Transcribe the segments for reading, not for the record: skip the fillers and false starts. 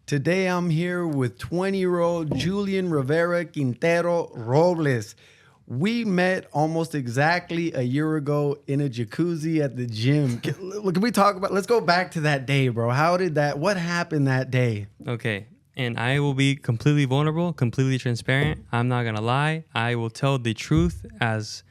Today I'm here with 20-year-old Julian Rivera Quintero Robles. We met almost exactly a year ago in a jacuzzi at the gym. Can we talk about, let's go back to that day, bro. What happened that day? Okay, and I will be completely vulnerable, completely transparent. I'm not going to lie. I will tell the truth as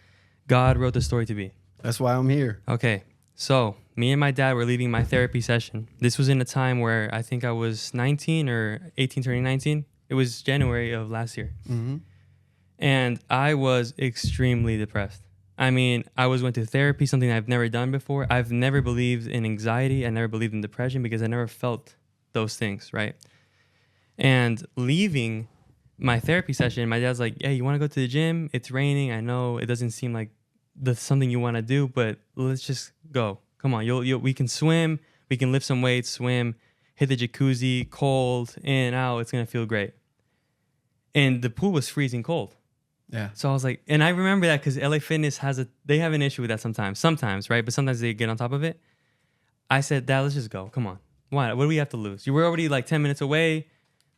God wrote the story to be. That's why I'm here. Okay, so me and my dad were leaving my therapy session. This was in a time where I think I was 19 or 18, turning 19. It was January of last year. Mm-hmm. And I was extremely depressed. I mean, I went to therapy, something I've never done before. I've never believed in anxiety. I never believed in depression because I never felt those things, right? And leaving my therapy session, my dad's like, hey, you want to go to the gym? It's raining. I know it doesn't seem like that's something you want to do, but let's just go. Come on, we can swim. We can lift some weights, swim, hit the jacuzzi, cold, in and out. It's going to feel great. And the pool was freezing cold. Yeah. So I was like, and I remember that because LA Fitness they have an issue with that sometimes, right? But sometimes they get on top of it. I said, Dad, let's just go. Come on. Why? What do we have to lose? You were already like 10 minutes away.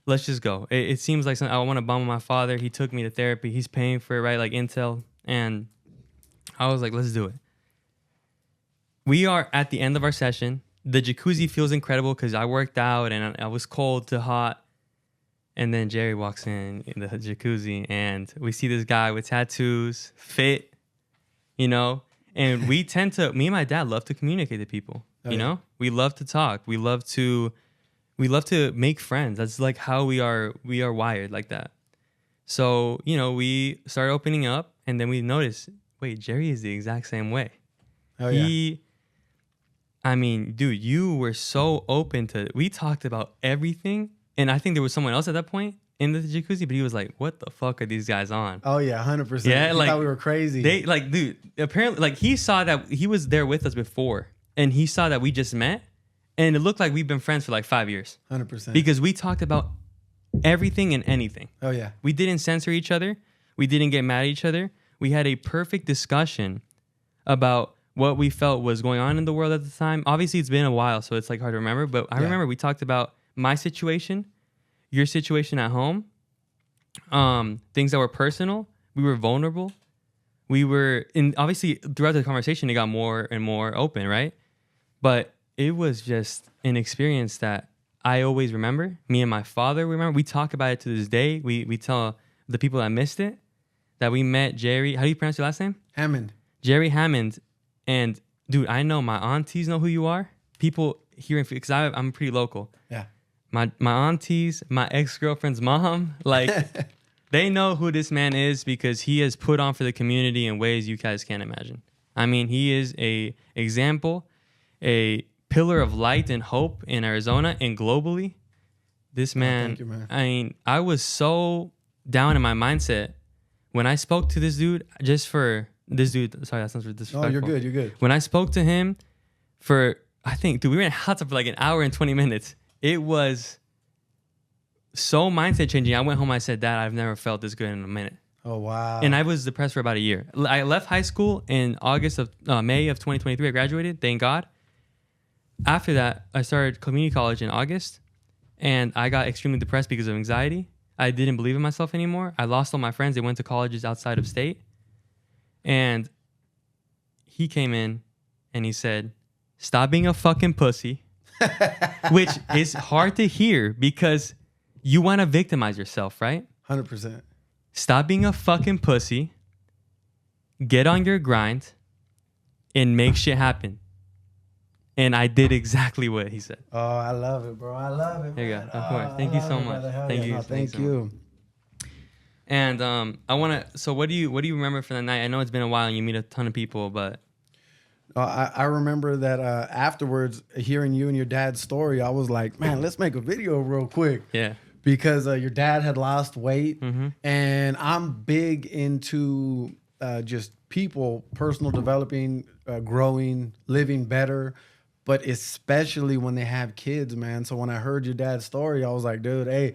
Let's just go. It seems like I want to bum with my father. He took me to therapy. He's paying for it, right? Like Intel. And I was like, let's do it. We are at the end of our session. The jacuzzi feels incredible because I worked out and I was cold to hot. And then Jerry walks in the jacuzzi and we see this guy with tattoos, fit, and we me and my dad love to communicate to people, you know? We love to talk. We love to make friends. That's like how we are wired like that. So, we started opening up and then we noticed, wait, Jerry is the exact same way. Oh, yeah. I mean, dude, you were so open we talked about everything. And I think there was someone else at that point in the jacuzzi, but he was like, what the fuck are these guys on? Oh, yeah, 100%. Yeah, He thought we were crazy. Dude, apparently, he saw that he was there with us before, and he saw that we just met, and it looked like we've been friends for like 5 years. 100%. Because we talked about everything and anything. Oh, yeah. We didn't censor each other. We didn't get mad at each other. We had a perfect discussion about what we felt was going on in the world at the time. Obviously, it's been a while, so it's like hard to remember, but I remember we talked about my situation, your situation at home, things that were personal. We were vulnerable. And obviously throughout the conversation, it got more and more open, right? But it was just an experience that I always remember. Me and my father remember. We talk about it to this day. We tell the people that missed it that we met Jerry. How do you pronounce your last name? Hammond. Jerry Hammond. And dude, I know my aunties know who you are. People here, because I'm pretty local. Yeah. My aunties, my ex-girlfriend's mom, they know who this man is because he has put on for the community in ways you guys can't imagine. I mean, he is a example, a pillar of light and hope in Arizona and globally. This man, thank you, man. I mean, I was so down in my mindset when I spoke to this dude, sorry, that sounds disrespectful. Oh, you're good. When I spoke to him I think, dude, we were in hot tub for like an hour and 20 minutes. It was so mindset changing. I went home. I said, Dad, I've never felt this good in a minute. Oh, wow. And I was depressed for about a year. I left high school in May of 2023. I graduated. Thank God. After that, I started community college in August. And I got extremely depressed because of anxiety. I didn't believe in myself anymore. I lost all my friends. They went to colleges outside of state. And he came in and he said, stop being a fucking pussy. Which is hard to hear because you want to victimize yourself, right? 100%. Stop being a fucking pussy. Get on your grind and make shit happen. And I did exactly what he said. Oh, I love it, bro. I love it. There you go. Of course. Thank you so much. Thank you. And I want to. So what do you remember from the night? I know it's been a while and you meet a ton of people, but. I remember that afterwards, hearing you and your dad's story, I was like, man, let's make a video real quick. Yeah. Because your dad had lost weight. Mm-hmm. And I'm big into just people, personal developing, growing, living better. But especially when they have kids, man. So when I heard your dad's story, I was like, dude, hey.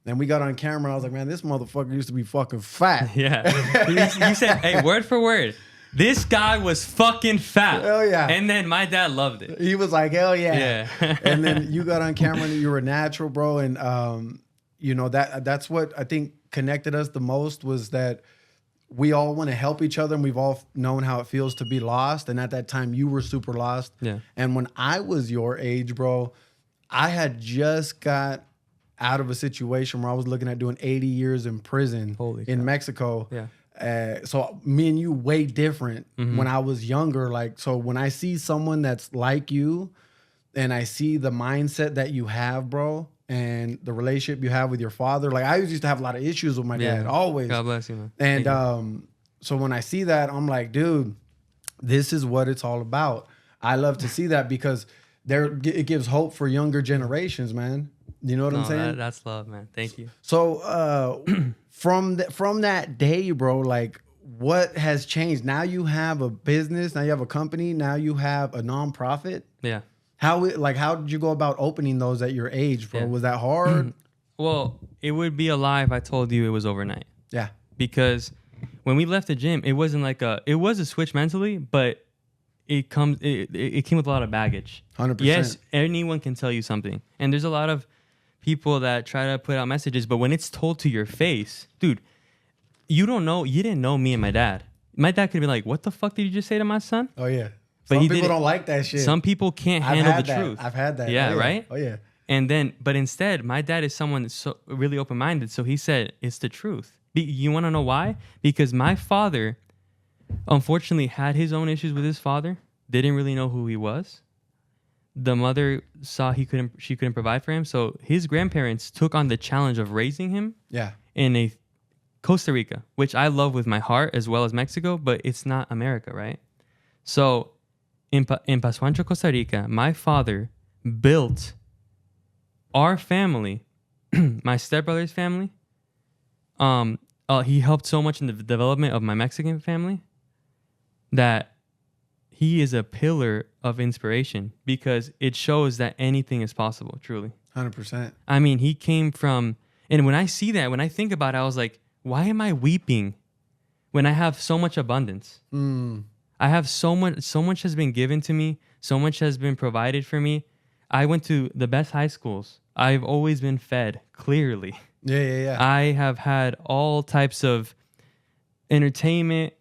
Then we got on camera. I was like, man, this motherfucker used to be fucking fat. Yeah. You said, hey, word for word. This guy was fucking fat. Hell yeah. And then my dad loved it. He was like, hell yeah. Yeah. And then you got on camera and you were natural, bro. And, you know, that's what I think connected us the most was that we all want to help each other, and we've all known how it feels to be lost. And at that time, you were super lost. Yeah. And when I was your age, bro, I had just got out of a situation where I was looking at doing 80 years in prison in Mexico. Yeah. So me and you way different when I was younger. Like, so when I see someone that's like you and I see the mindset that you have, bro, and the relationship you have with your father, like I used to have a lot of issues with my dad, always. God bless you, man. And so when I see that, I'm like, dude, this is what it's all about. I love to see that because it gives hope for younger generations, man. You know what I'm saying? That's love, man. Thank you. So from that day, bro, like what has changed? Now you have a business, now you have a company, now you have a nonprofit. Yeah. How did you go about opening those at your age, bro? Yeah. Was that hard? Well, it would be a lie if I told you it was overnight. Yeah. Because when we left the gym, it wasn't like it was a switch mentally, but it came with a lot of baggage. 100%. Yes, anyone can tell you something. And there's a lot of people that try to put out messages, but when it's told to your face, dude, you didn't know me and my dad. My dad could be like, what the fuck did you just say to my son? Oh, yeah. But Some people don't like that shit. Some people can't handle the truth. I've had that. Yeah, oh, yeah. right? Oh, yeah. And then, but instead, my dad is someone that's so really open-minded. So he said, it's the truth. You want to know why? Because my father, unfortunately, had his own issues with his father. Didn't really know who he was. The mother saw she couldn't provide for him. So his grandparents took on the challenge of raising him. Yeah. In Costa Rica, which I love with my heart as well as Mexico, but it's not America, right? So in Pascuancho, Costa Rica, my father built our family, my stepbrother's family. He helped so much in the development of my Mexican family that he is a pillar of inspiration because it shows that anything is possible, truly. 100%. I mean, he came from, and when I see that, when I think about it, I was like, why am I weeping when I have so much abundance? I have so much has been given to me. So much has been provided for me. I went to the best high schools. I've always been fed, clearly. Yeah. I have had all types of entertainment.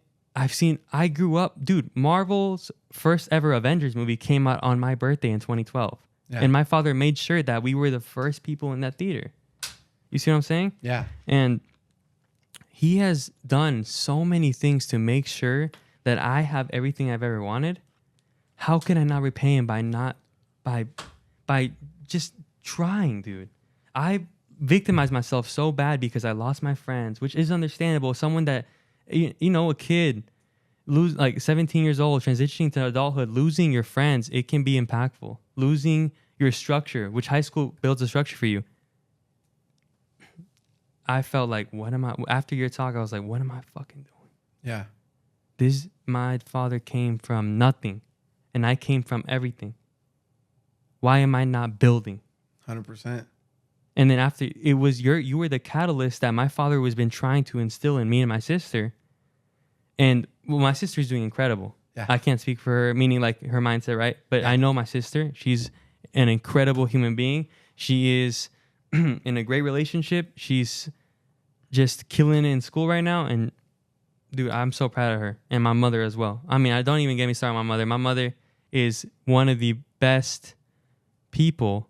I grew up, dude, Marvel's first ever Avengers movie came out on my birthday in 2012. Yeah. And my father made sure that we were the first people in that theater. You see what I'm saying? Yeah. And he has done so many things to make sure that I have everything I've ever wanted. How can I not repay him by just trying, dude? I victimized myself so bad because I lost my friends, which is understandable. Someone that, you know, a kid, like 17 years old, transitioning to adulthood, losing your friends, it can be impactful. Losing your structure, which high school builds a structure for you. I felt like, after your talk, I was like, what am I fucking doing? Yeah. My father came from nothing, and I came from everything. Why am I not building? 100%. And then after, it was you were the catalyst that my father was been trying to instill in me and my sister. And well, my sister's doing incredible. Yeah. I can't speak for her, meaning like her mindset, right? But yeah. I know my sister. She's an incredible human being. She is in a great relationship. She's just killing it in school right now. And dude, I'm so proud of her. And my mother as well. I mean, I don't even get me started on my mother. My mother is one of the best people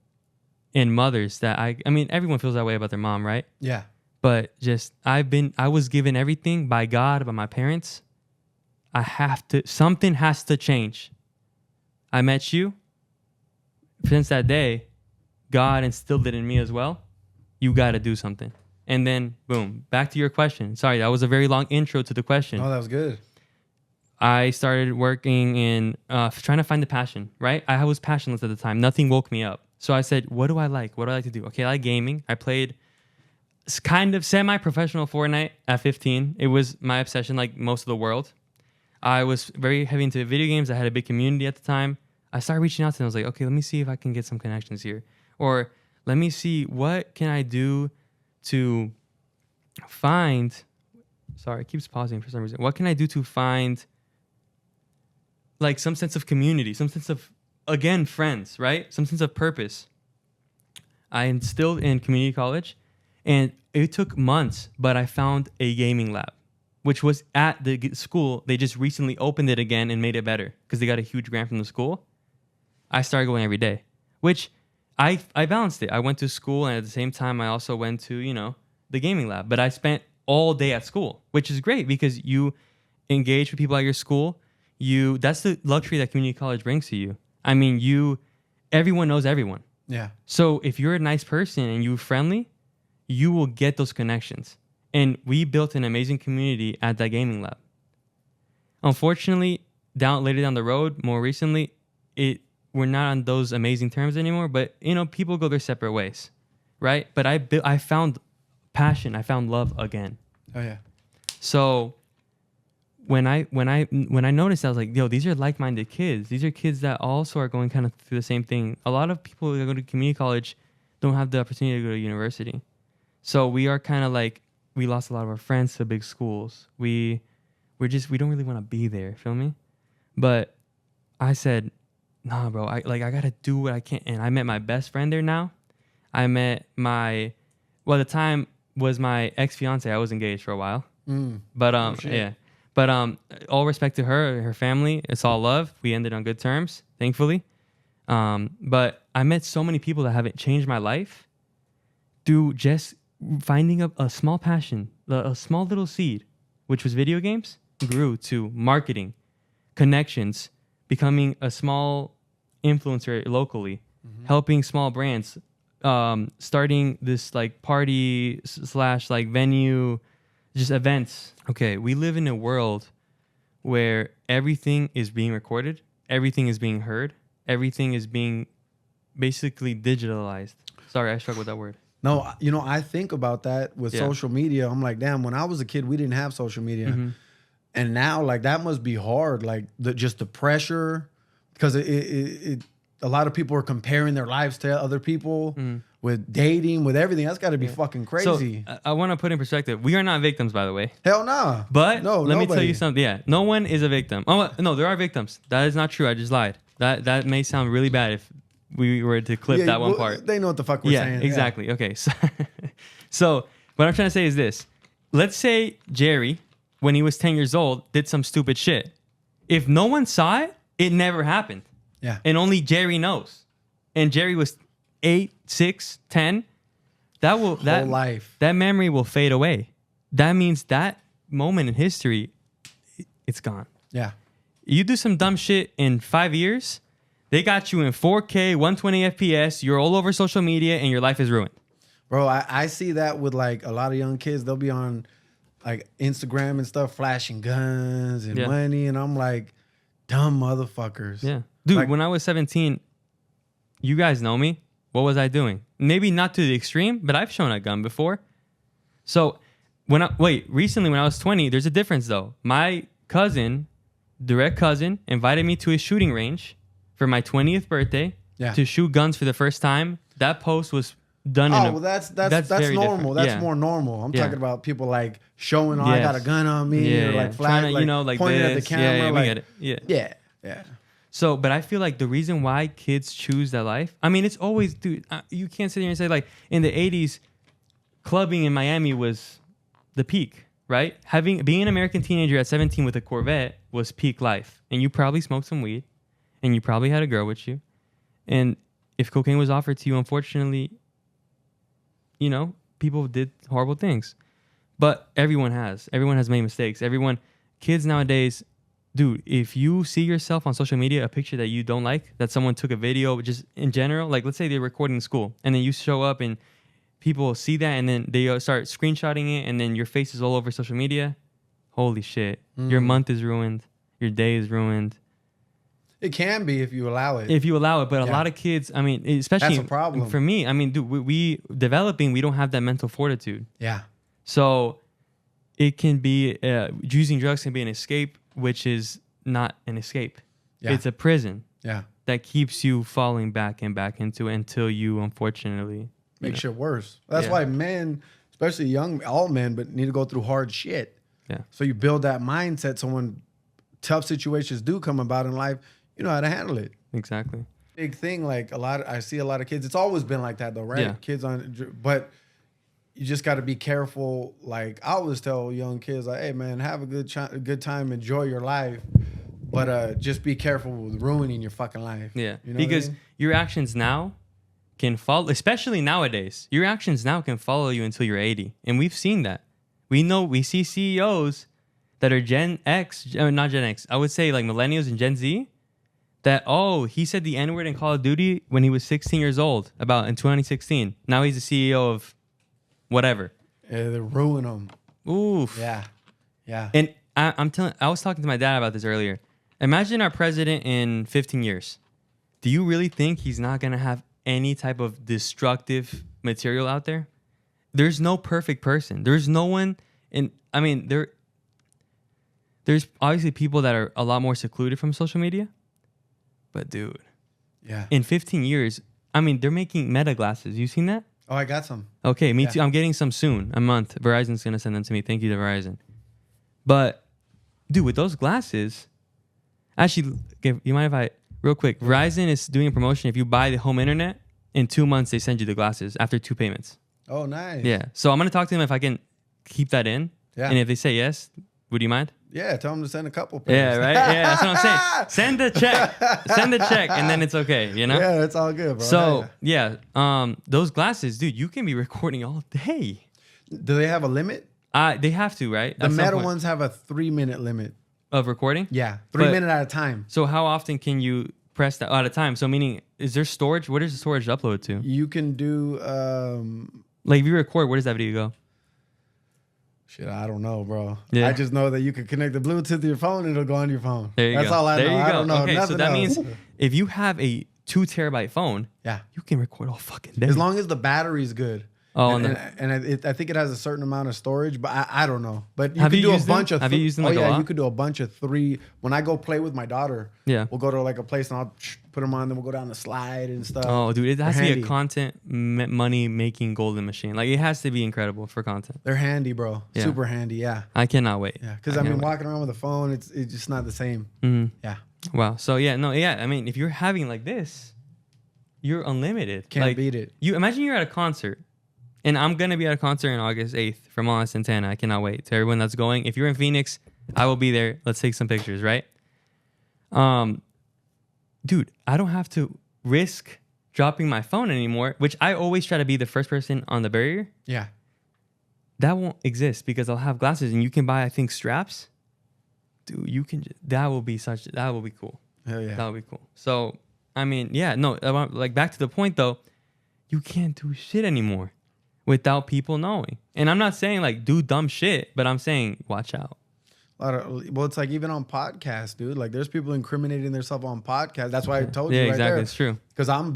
and mothers that I mean, everyone feels that way about their mom, right? Yeah. But just, I was given everything by God, by my parents. Something has to change. I met you. Since that day, God instilled it in me as well. You got to do something. And then, boom, back to your question. Sorry, that was a very long intro to the question. Oh, that was good. I started working in trying to find the passion, right? I was passionless at the time. Nothing woke me up. So I said, what do I like? What do I like to do? Okay, I like gaming. I played kind of semi-professional Fortnite at 15. It was my obsession, like most of the world. I was very heavy into video games. I had a big community at the time. I started reaching out to them. I was like, okay, let me see if I can get some connections here. Or let me see, what can I do to find... Sorry, it keeps pausing for some reason. What can I do to find like some sense of community, some sense of, again, friends, right? Some sense of purpose. I instilled in community college, and it took months, but I found a gaming lab, which was at the school. They just recently opened it again and made it better because they got a huge grant from the school. I started going every day, which I balanced it. I went to school, and at the same time, I also went to, you know, the gaming lab. But I spent all day at school, which is great because you engage with people at your school. That's the luxury that community college brings to you. I mean, everyone knows everyone. Yeah. So if you're a nice person and you're friendly, you will get those connections. And we built an amazing community at that gaming lab. Unfortunately, later down the road, more recently, we're not on those amazing terms anymore. But you know, people go their separate ways, right? But I found passion. I found love again. Oh yeah. So when I noticed, I was like, yo, these are like-minded kids. These are kids that also are going kind of through the same thing. A lot of people that go to community college don't have the opportunity to go to university. So we are kind of like, we lost a lot of our friends to big schools. We don't really want to be there, feel me? But I said, nah, bro, I gotta do what I can. And I met my best friend there now. I met at the time was my ex-fiance. I was engaged for a while. But yeah. But all respect to her family. It's all love. We ended on good terms, thankfully. But I met so many people that haven't changed my life through just finding a small passion, a small little seed, which was video games, grew to marketing, connections, becoming a small influencer locally, helping small brands, starting this like party / like venue, just events. Okay, we live in a world where everything is being recorded, everything is being heard, everything is being basically digitalized. Sorry, I struggled with that word. No, you know, I think about that with social media. I'm like, damn, when I was a kid, we didn't have social media. And now, like, that must be hard. Like, just the pressure, because a lot of people are comparing their lives to other people with dating, with everything. That's got to be fucking crazy. So, I want to put in perspective. We are not victims, by the way. Hell nah. But let me tell you something. Yeah, no one is a victim. Oh, no, there are victims. That is not true. I just lied. That may sound really bad if we were to clip that one part. They know what the fuck we're saying. Exactly. Okay. So what I'm trying to say is this. Let's say Jerry, when he was 10 years old, did some stupid shit. If no one saw it, it never happened. Yeah. And only Jerry knows. And Jerry was 8, 6, 10. Whole life. That memory will fade away. That means that moment in history, it's gone. Yeah. You do some dumb shit in 5 years, they got you in 4K, 120 FPS, you're all over social media, and your life is ruined. Bro, I see that with like a lot of young kids. They'll be on like Instagram and stuff, flashing guns and money. And I'm like, dumb motherfuckers. Yeah. Dude, like, when I was 17, you guys know me. What was I doing? Maybe not to the extreme, but I've shown a gun before. So recently when I was 20, there's a difference though. My cousin, direct cousin, invited me to a shooting range for my 20th birthday to shoot guns for the first time. That post was done that's normal. That's more normal. I'm talking about people like showing, I got a gun on me, or like flag, like pointing at the camera. We get it. Yeah. So, but I feel like the reason why kids choose that life, I mean, it's always, dude, you can't sit here and say like in the 80s, clubbing in Miami was the peak, right? Being an American teenager at 17 with a Corvette was peak life. And you probably smoked some weed and you probably had a girl with you. And if cocaine was offered to you, unfortunately, you know, people did horrible things. But everyone has made mistakes. Kids nowadays, dude, if you see yourself on social media, a picture that you don't like, that someone took a video, just in general, like let's say they're recording in school and then you show up and people see that and then they start screenshotting it and then your face is all over social media. Holy shit. Your month is ruined. Your day is ruined. It can be if you allow it. But a lot of kids, I mean, especially that's a problem. For me, I mean, dude, we don't have that mental fortitude. Yeah. So it can be, using drugs can be an escape, which is not an escape. Yeah. It's a prison. Yeah. That keeps you falling back and back into it until you, unfortunately, makes shit worse. That's why men, especially all men, but need to go through hard shit. Yeah. So you build that mindset. So when tough situations do come about in life, you know how to handle it. Exactly. Big thing, like I see a lot of kids. It's always been like that though, right? Yeah. Kids but you just got to be careful. Like I always tell young kids, like, hey man, have a good time, enjoy your life, but just be careful with ruining your fucking life. Yeah, you know because your actions now can follow, especially nowadays. Your actions now can follow you until you're 80, and we've seen that. We see CEOs that are Gen X, not Gen X. I would say like millennials and Gen Z. That he said the N-word in Call of Duty when he was 16 years old, about in 2016. Now he's the CEO of whatever. Yeah, they ruin them. Oof. Yeah. And I was talking to my dad about this earlier. Imagine our president in 15 years. Do you really think he's not gonna have any type of destructive material out there? There's no perfect person. There's no one. And I mean, there's obviously people that are a lot more secluded from social media. But dude, yeah. In 15 years, I mean, they're making Meta glasses. You seen that? Oh, I got some. Okay, me too. I'm getting some soon. A month. Verizon's gonna send them to me. Thank you to Verizon. But dude, with those glasses, actually, you mind if I real quick? Verizon is doing a promotion. If you buy the home internet, in 2 months they send you the glasses after 2 payments. Oh, nice. Yeah. So I'm gonna talk to them if I can keep that in. Yeah. And if they say yes, would you mind? Yeah, tell them to send a couple pairs. Yeah, right? Yeah, that's what I'm saying. Send the check, and then it's okay, you know? Yeah, it's all good, bro. So, those glasses, dude, you can be recording all day. Do they have a limit? They have to, right? The Meta ones have a 3-minute limit. Of recording? Yeah, 3 minutes at a time. So how often can you press that at a time? So meaning, is there storage? What is the storage upload to? You can do... like, if you record, where does that video go? Shit, I don't know, bro. Yeah. I just know that you can connect the Bluetooth to your phone and it'll go on your phone. There you go. That's all I know. There you go. I don't know okay, nothing so that else. means if you have a 2 terabyte phone, yeah, you can record all fucking day. As long as the battery's good. Oh, and I think it has a certain amount of storage, but I don't know. But you have could you do a used bunch them? of. Have you used them? Like oh a yeah, lot? you could do a bunch of 3. When I go play with my daughter, we'll go to like a place and I'll put them on. Then we'll go down the slide and stuff. Oh, dude, it has to be a content money making golden machine. Like it has to be incredible for content. They're handy, bro. Yeah. Super handy. Yeah. I cannot wait. Yeah, because I mean, walking around with a phone, it's just not the same. Mm-hmm. Yeah. Wow. So I mean, if you're having like this, you're unlimited. Can't like, beat it. You imagine you're at a concert. And I'm going to be at a concert on August 8th from Lawrence Santana. I cannot wait. To everyone that's going, if you're in Phoenix, I will be there. Let's take some pictures, right? Dude, I don't have to risk dropping my phone anymore, which I always try to be the first person on the barrier. Yeah. That won't exist because I'll have glasses and you can buy, I think, straps. Dude, that will be cool. Hell yeah. That would be cool. So, I mean, like back to the point though, you can't do shit anymore without people knowing. And I'm not saying like do dumb shit, but I'm saying watch out. It's like even on podcasts, dude. Like there's people incriminating themselves on podcasts. That's why I told you right exactly. there. It's true. Because I'm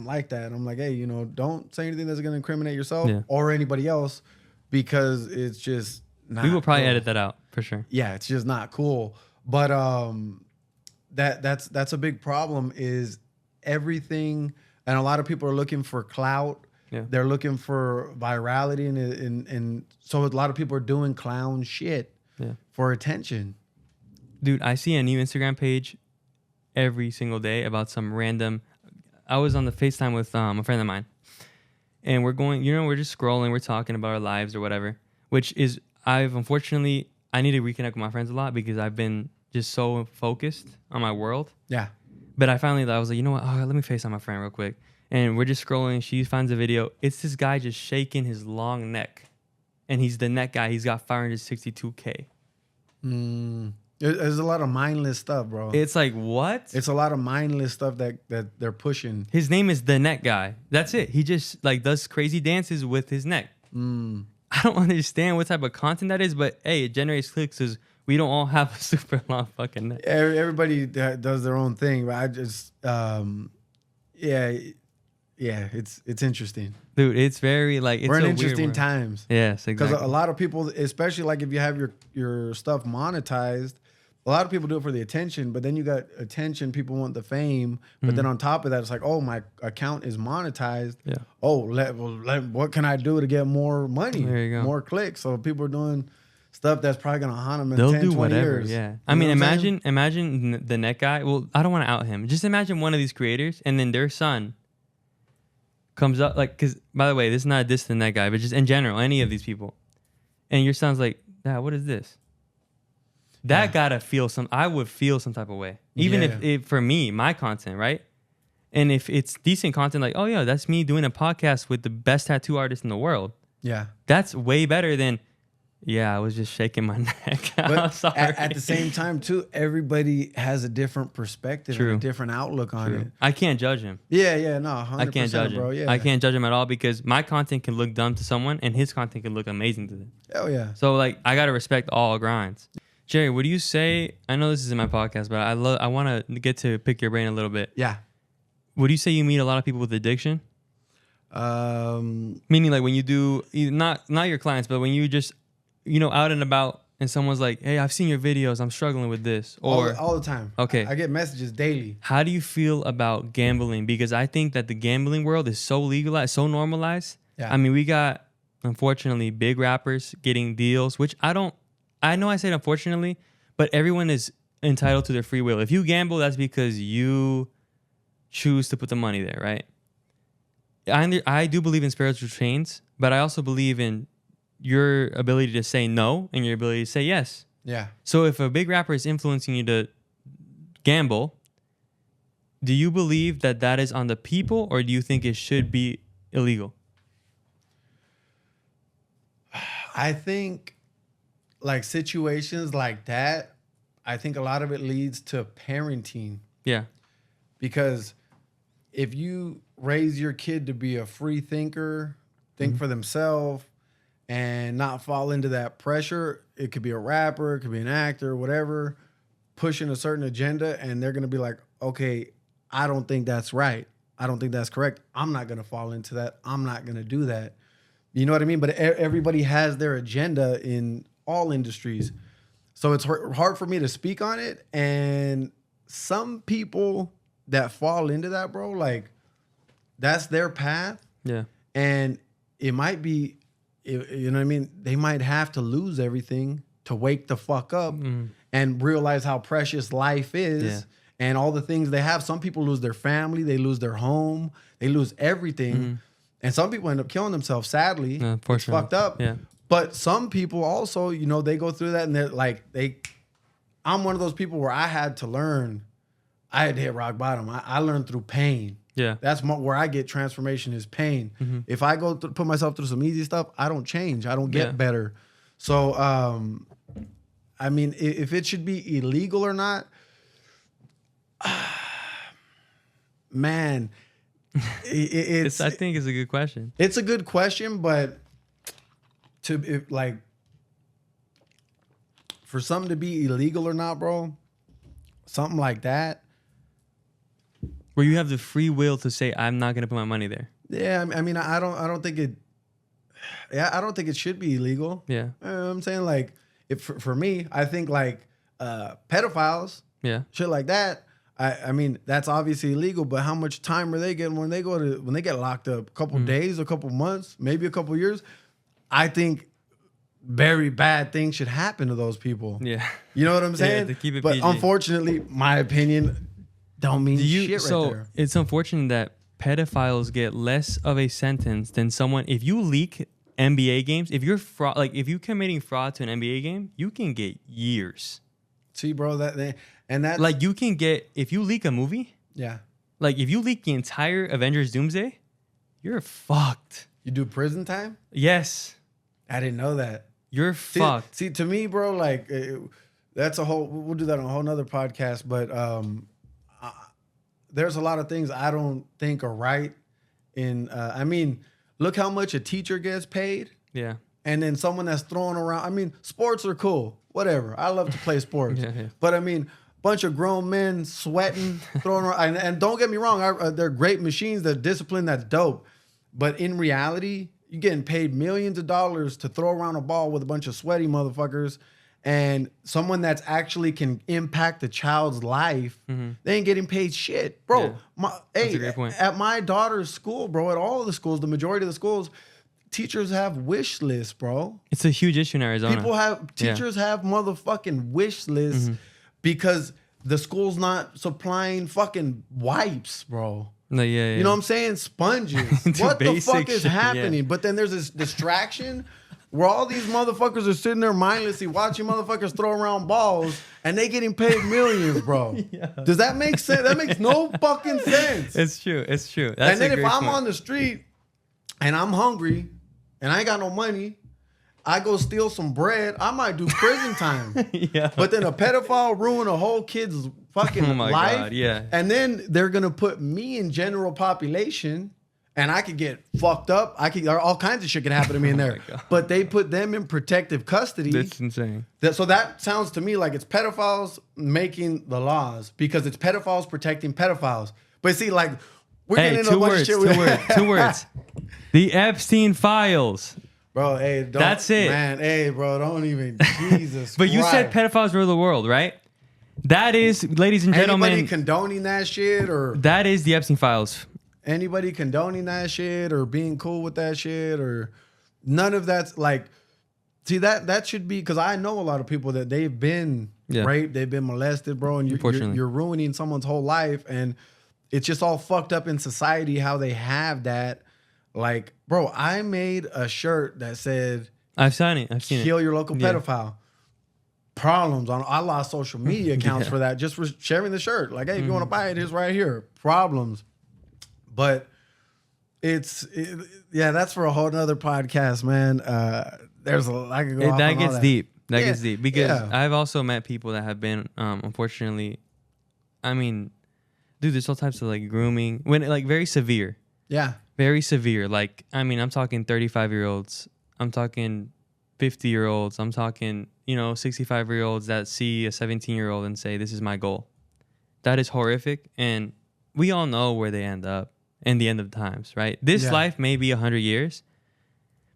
like that. I'm like, hey, don't say anything that's going to incriminate yourself or anybody else because it's just not We will probably cool. edit that out for sure. Yeah, it's just not cool. But that's a big problem is everything. And a lot of people are looking for clout. Yeah. They're looking for virality, and so a lot of people are doing clown shit for attention. Dude, I see a new Instagram page every single day about some random. I was on the FaceTime with a friend of mine, and we're just scrolling, we're talking about our lives or whatever. Which is, I need to reconnect with my friends a lot because I've been just so focused on my world. Yeah. But I was like, you know what? Oh, let me FaceTime my friend real quick. And we're just scrolling. She finds a video. It's this guy just shaking his long neck. And he's the neck guy. He's got 562K. There's a lot of mindless stuff, bro. It's like, what? It's a lot of mindless stuff that they're pushing. His name is the neck guy. That's it. He just like does crazy dances with his neck. I don't understand what type of content that is, but hey, it generates clicks because we don't all have a super long fucking neck. Everybody does their own thing, but I just, it's interesting. Dude, it's very like, it's we're in so interesting weird times. Yes, exactly. Because a lot of people, especially like if you have your stuff monetized, a lot of people do it for the attention, but then you got attention, people want the fame, but then on top of that, it's like, oh, my account is monetized. Yeah. Oh, what can I do to get more money? There you go. More clicks. So people are doing stuff that's probably gonna haunt them in They'll 10, do 20 whatever. years. Yeah. You I mean, know what I'm saying? imagine the net guy. Well, I don't want to out him. Just imagine one of these creators and then their son comes up, like, because by the way, this is not a diss to the net guy, but just in general, any of these people. And your son's like, Dad, what is this? That gotta feel I would feel some type of way. Even if for me, my content, right? And if it's decent content, like, oh yeah, that's me doing a podcast with the best tattoo artist in the world. Yeah. That's way better than, I was just shaking my neck. I'm sorry. At the same time, too, everybody has a different perspective and a different outlook on it. I can't judge him. Yeah, no, 100%, I can't judge him. bro. Yeah. I can't judge him at all because my content can look dumb to someone and his content can look amazing to them. Hell yeah. So like, I gotta respect all grinds. Jerry, what do you say? I know this is in my podcast, but I want to get to pick your brain a little bit. Yeah. Would you say you meet a lot of people with addiction? Meaning like when you do, not your clients, but when you just, out and about and someone's like, hey, I've seen your videos, I'm struggling with this. Or all the time. Okay. I get messages daily. How do you feel about gambling? Because I think that the gambling world is so legalized, so normalized. Yeah. I mean, we got, unfortunately, big rappers getting deals, which I know I said unfortunately, but everyone is entitled to their free will. If you gamble, that's because you choose to put the money there, right? I do believe in spiritual chains, but I also believe in your ability to say no and your ability to say yes. Yeah. So if a big rapper is influencing you to gamble, do you believe that is on the people, or do you think it should be illegal? I think like situations like that, I think a lot of it leads to parenting. Yeah. Because if you raise your kid to be a free thinker, think for themselves, and not fall into that pressure, it could be a rapper, it could be an actor, whatever, pushing a certain agenda, and they're going to be like, okay, I don't think that's right. I don't think that's correct. I'm not going to fall into that. I'm not going to do that. You know what I mean? But everybody has their agenda in all industries. So it's hard for me to speak on it. And some people that fall into that, bro, like, that's their path. Yeah. And it might be, you know what I mean? They might have to lose everything to wake the fuck up and realize how precious life is and all the things they have. Some people lose their family. They lose their home. They lose everything. And some people end up killing themselves, sadly. It's fucked up. Yeah. But some people also, they go through that and they're like, I'm one of those people where I had to learn. I had to hit rock bottom. I learned through pain. Yeah. That's where I get transformation is pain. If I go put myself through some easy stuff, I don't change. I don't get better. So, I mean, if it should be illegal or not, man, it's I think it's a good question. It's a good question, but for something to be illegal or not, bro, something like that. Where you have the free will to say, I'm not going to put my money there. Yeah, I mean, I don't think it. Yeah, I don't think it should be illegal. Yeah, you know what I'm saying, like, for me, I think like pedophiles, shit like that. I mean, that's obviously illegal, but how much time are they getting when they get locked up? A couple days, a couple months, maybe a couple years. I think very bad things should happen to those people. Yeah, you know what I'm saying. To keep it but PG. Unfortunately, my opinion don't mean shit right there. It's unfortunate that pedophiles get less of a sentence than someone. If you leak NBA games, if you're if you committing fraud to an NBA game, you can get years. See, bro, that's like you can get, if you leak a movie. Yeah. Like if you leak the entire Avengers Doomsday, you're fucked. You do prison time? Yes. I didn't know that. You're fucked. See, to me, bro, like that's we'll do that on a whole nother podcast, but there's a lot of things I don't think are right. I mean, look how much a teacher gets paid. Yeah. And then someone that's throwing around. I mean, sports are cool. Whatever. I love to play sports. Yeah. But I mean, bunch of grown men sweating, throwing around. And don't get me wrong, they're great machines. They're disciplined. That's dope. But in reality, you're getting paid millions of dollars to throw around a ball with a bunch of sweaty motherfuckers. And someone that's actually can impact a child's life, they ain't getting paid shit. Bro, that's a great point. At my daughter's school, bro, at all of the schools, the majority of the schools, teachers have wish lists, bro. It's a huge issue in Arizona. Teachers have motherfucking wish lists because the school's not supplying fucking wipes, bro. No, yeah. You know what I'm saying? Sponges. What the fuck is happening? Yeah. But then there's this distraction where all these motherfuckers are sitting there mindlessly watching motherfuckers throw around balls and they getting paid millions, bro. Yeah. Does that make sense? That makes no fucking sense. It's true. That's and then if I'm on the street and I'm hungry and I ain't got no money, I go steal some bread, I might do prison time. Yeah. But then a pedophile ruin a whole kid's fucking life. God, yeah. And then they're gonna put me in general population, and I could get fucked up. All kinds of shit can happen to me in there. But they put them in protective custody. That's insane. So that sounds to me like it's pedophiles making the laws because it's pedophiles protecting pedophiles. But see, like we're getting into a bunch of shit. Two words. The Epstein files. Bro, hey, don't. That's it. Man, hey, bro, don't even. Jesus But you said pedophiles rule the world, right? That is, ladies and gentlemen. Anybody condoning that shit or. That is the Epstein files. Anybody condoning that shit or being cool with that shit or none of that's like. See, that should be, because I know a lot of people that they've been raped, they've been molested, bro, and you're ruining someone's whole life. And it's just all fucked up in society how they have that. Like, bro, I made a shirt that said, I've seen it. Kill your local pedophile. Problems on, I lost social media accounts for that, just for sharing the shirt. Like, hey, if you want to buy it, it's right here. Problems. But that's for a whole nother podcast, man. I could go off that on gets all deep. That gets deep because I've also met people that have been, unfortunately, I mean, dude, there's all types of like grooming very severe. Yeah. Very severe. Like, I mean, I'm talking 35-year-olds. I'm talking 50-year-olds. I'm talking, 65-year-olds that see a 17-year-old and say, this is my goal. That is horrific. And we all know where they end up in the end of times, right? This life may be 100 years,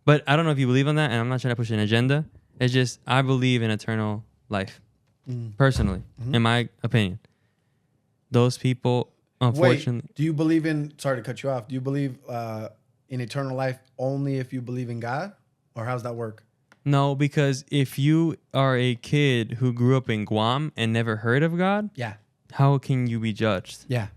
but I don't know if you believe in that. And I'm not trying to push an agenda. It's just, I believe in eternal life, personally, in my opinion. Those people... Unfortunately. Wait, do you believe in, sorry to cut you off, do you believe in eternal life only if you believe in God? Or how's that work? No, because if you are a kid who grew up in Guam and never heard of God, how can you be judged? Yeah.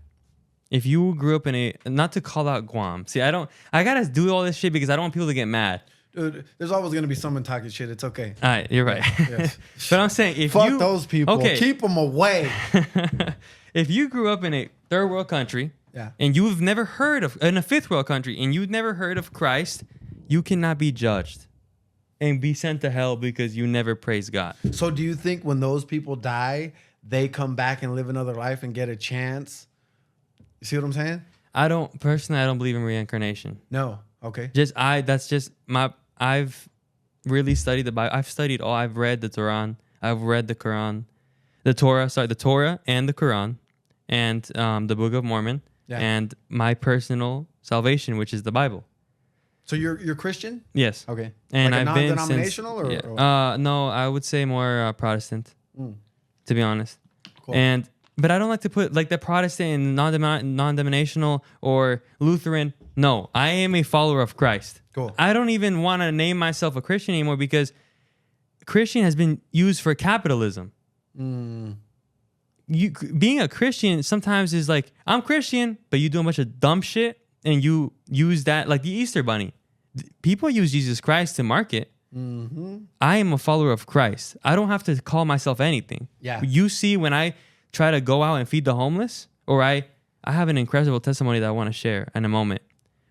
If you grew up in not to call out Guam. See, I gotta do all this shit because I don't want people to get mad. Dude, there's always gonna be someone talking shit. It's okay. All right, you're right. Yes. But I'm saying fuck those people. Okay. Keep them away. If you grew up in a third world country, and you've never heard of in a fifth world country, and you've never heard of Christ, you cannot be judged and be sent to hell because you never praised God. So, do you think when those people die, they come back and live another life and get a chance? You see what I'm saying? I don't believe in reincarnation. No. Okay. I've really studied the Bible. I've read the Quran. I've read the Quran, the Torah and the Quran, and the Book of Mormon, and my personal salvation, which is the Bible. So you're Christian? Yes. Okay. And like I've been non-denominational since, or no, I would say more Protestant, to be honest. Cool. But I don't like to put like the Protestant and non-denominational or Lutheran. No, I am a follower of Christ. Cool. I don't even want to name myself a Christian anymore because Christian has been used for capitalism. Being a Christian sometimes is like, I'm Christian, but you do a bunch of dumb shit and you use that like the Easter Bunny. People use Jesus Christ to market. I am a follower of Christ. I don't have to call myself anything. Yeah. You see, when I try to go out and feed the homeless, or I have an incredible testimony that I want to share in a moment.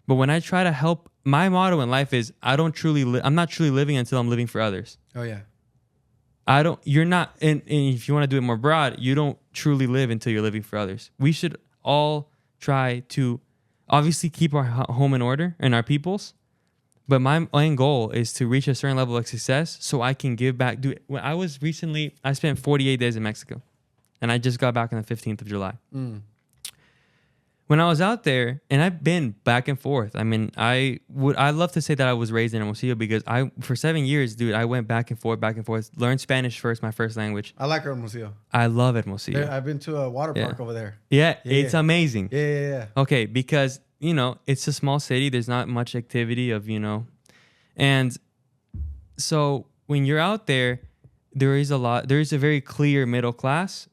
But when I try to help, my motto in life is I'm not truly living until I'm living for others. Oh yeah. You're not, and if you want to do it more broad, you don't truly live until you're living for others. We should all try to obviously keep our home in order and our peoples. But my main goal is to reach a certain level of success so I can give back. Dude, when I spent 48 days in Mexico. And I just got back on the 15th of July. When I was out there, and I've been back and forth. I mean, I love to say that I was raised in Hermosillo because for 7 years, dude, I went back and forth. Learned Spanish first, my first language. I like Hermosillo. I love Hermosillo. I've been to a water park over there. Yeah, it's amazing. Yeah. Okay, because, it's a small city. There's not much activity of, And so when you're out there, there is a very clear middle class,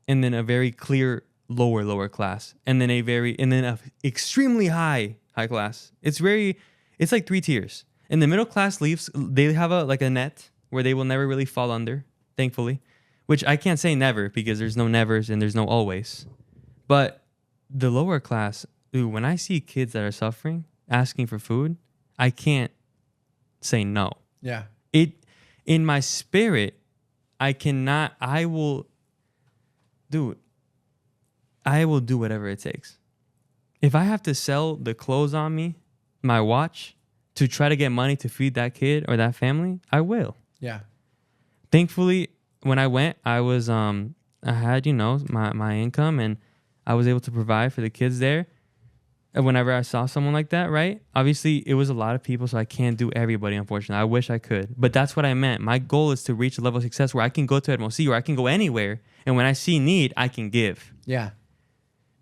and then a very clear lower class, and then a extremely high class. It's like 3 tiers. And the middle class they have a net where they will never really fall under, thankfully, which I can't say never because there's no nevers and there's no always. But the lower class, dude, when I see kids that are suffering, asking for food, I can't say no. Yeah. In my spirit, I will do whatever it takes. If I have to sell the clothes on me, my watch, to try to get money to feed that kid or that family, I will. Yeah. Thankfully, when I went, I was I had, my income, and I was able to provide for the kids there. And whenever I saw someone like that, right? Obviously, it was a lot of people, so I can't do everybody, unfortunately. I wish I could. But that's what I meant. My goal is to reach a level of success where I can go to Hermosillo, or I can go anywhere, and when I see need, I can give. Yeah.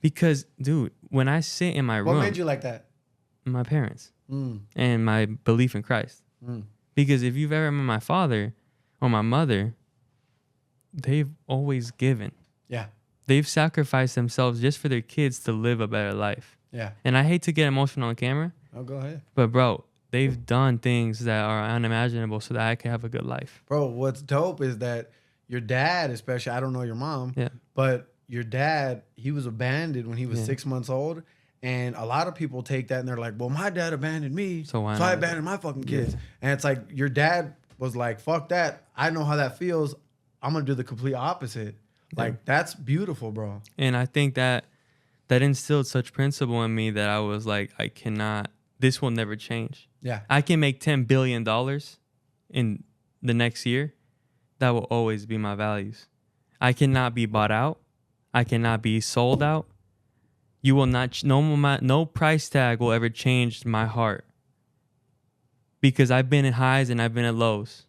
Because, dude, when I sit in my room... What made you like that? My parents. And my belief in Christ. Because if you've ever met my father or my mother, they've always given. Yeah. They've sacrificed themselves just for their kids to live a better life. Yeah. And I hate to get emotional on camera. Oh, go ahead. But, bro, they've done things that are unimaginable so that I can have a good life. Bro, what's dope is that your dad, especially, I don't know your mom, but your dad, he was abandoned when he was 6 months old. And a lot of people take that and they're like, well, my dad abandoned me, so I abandoned my fucking kids. Yeah. And it's like, your dad was like, fuck that. I know how that feels. I'm going to do the complete opposite. Yeah. Like, that's beautiful, bro. And I think that instilled such principle in me that I was like, this will never change. Yeah. I can make $10 billion in the next year. That will always be my values. I cannot be bought out. I cannot be sold out. You will not, no price tag will ever change my heart. Because I've been at highs and I've been at lows.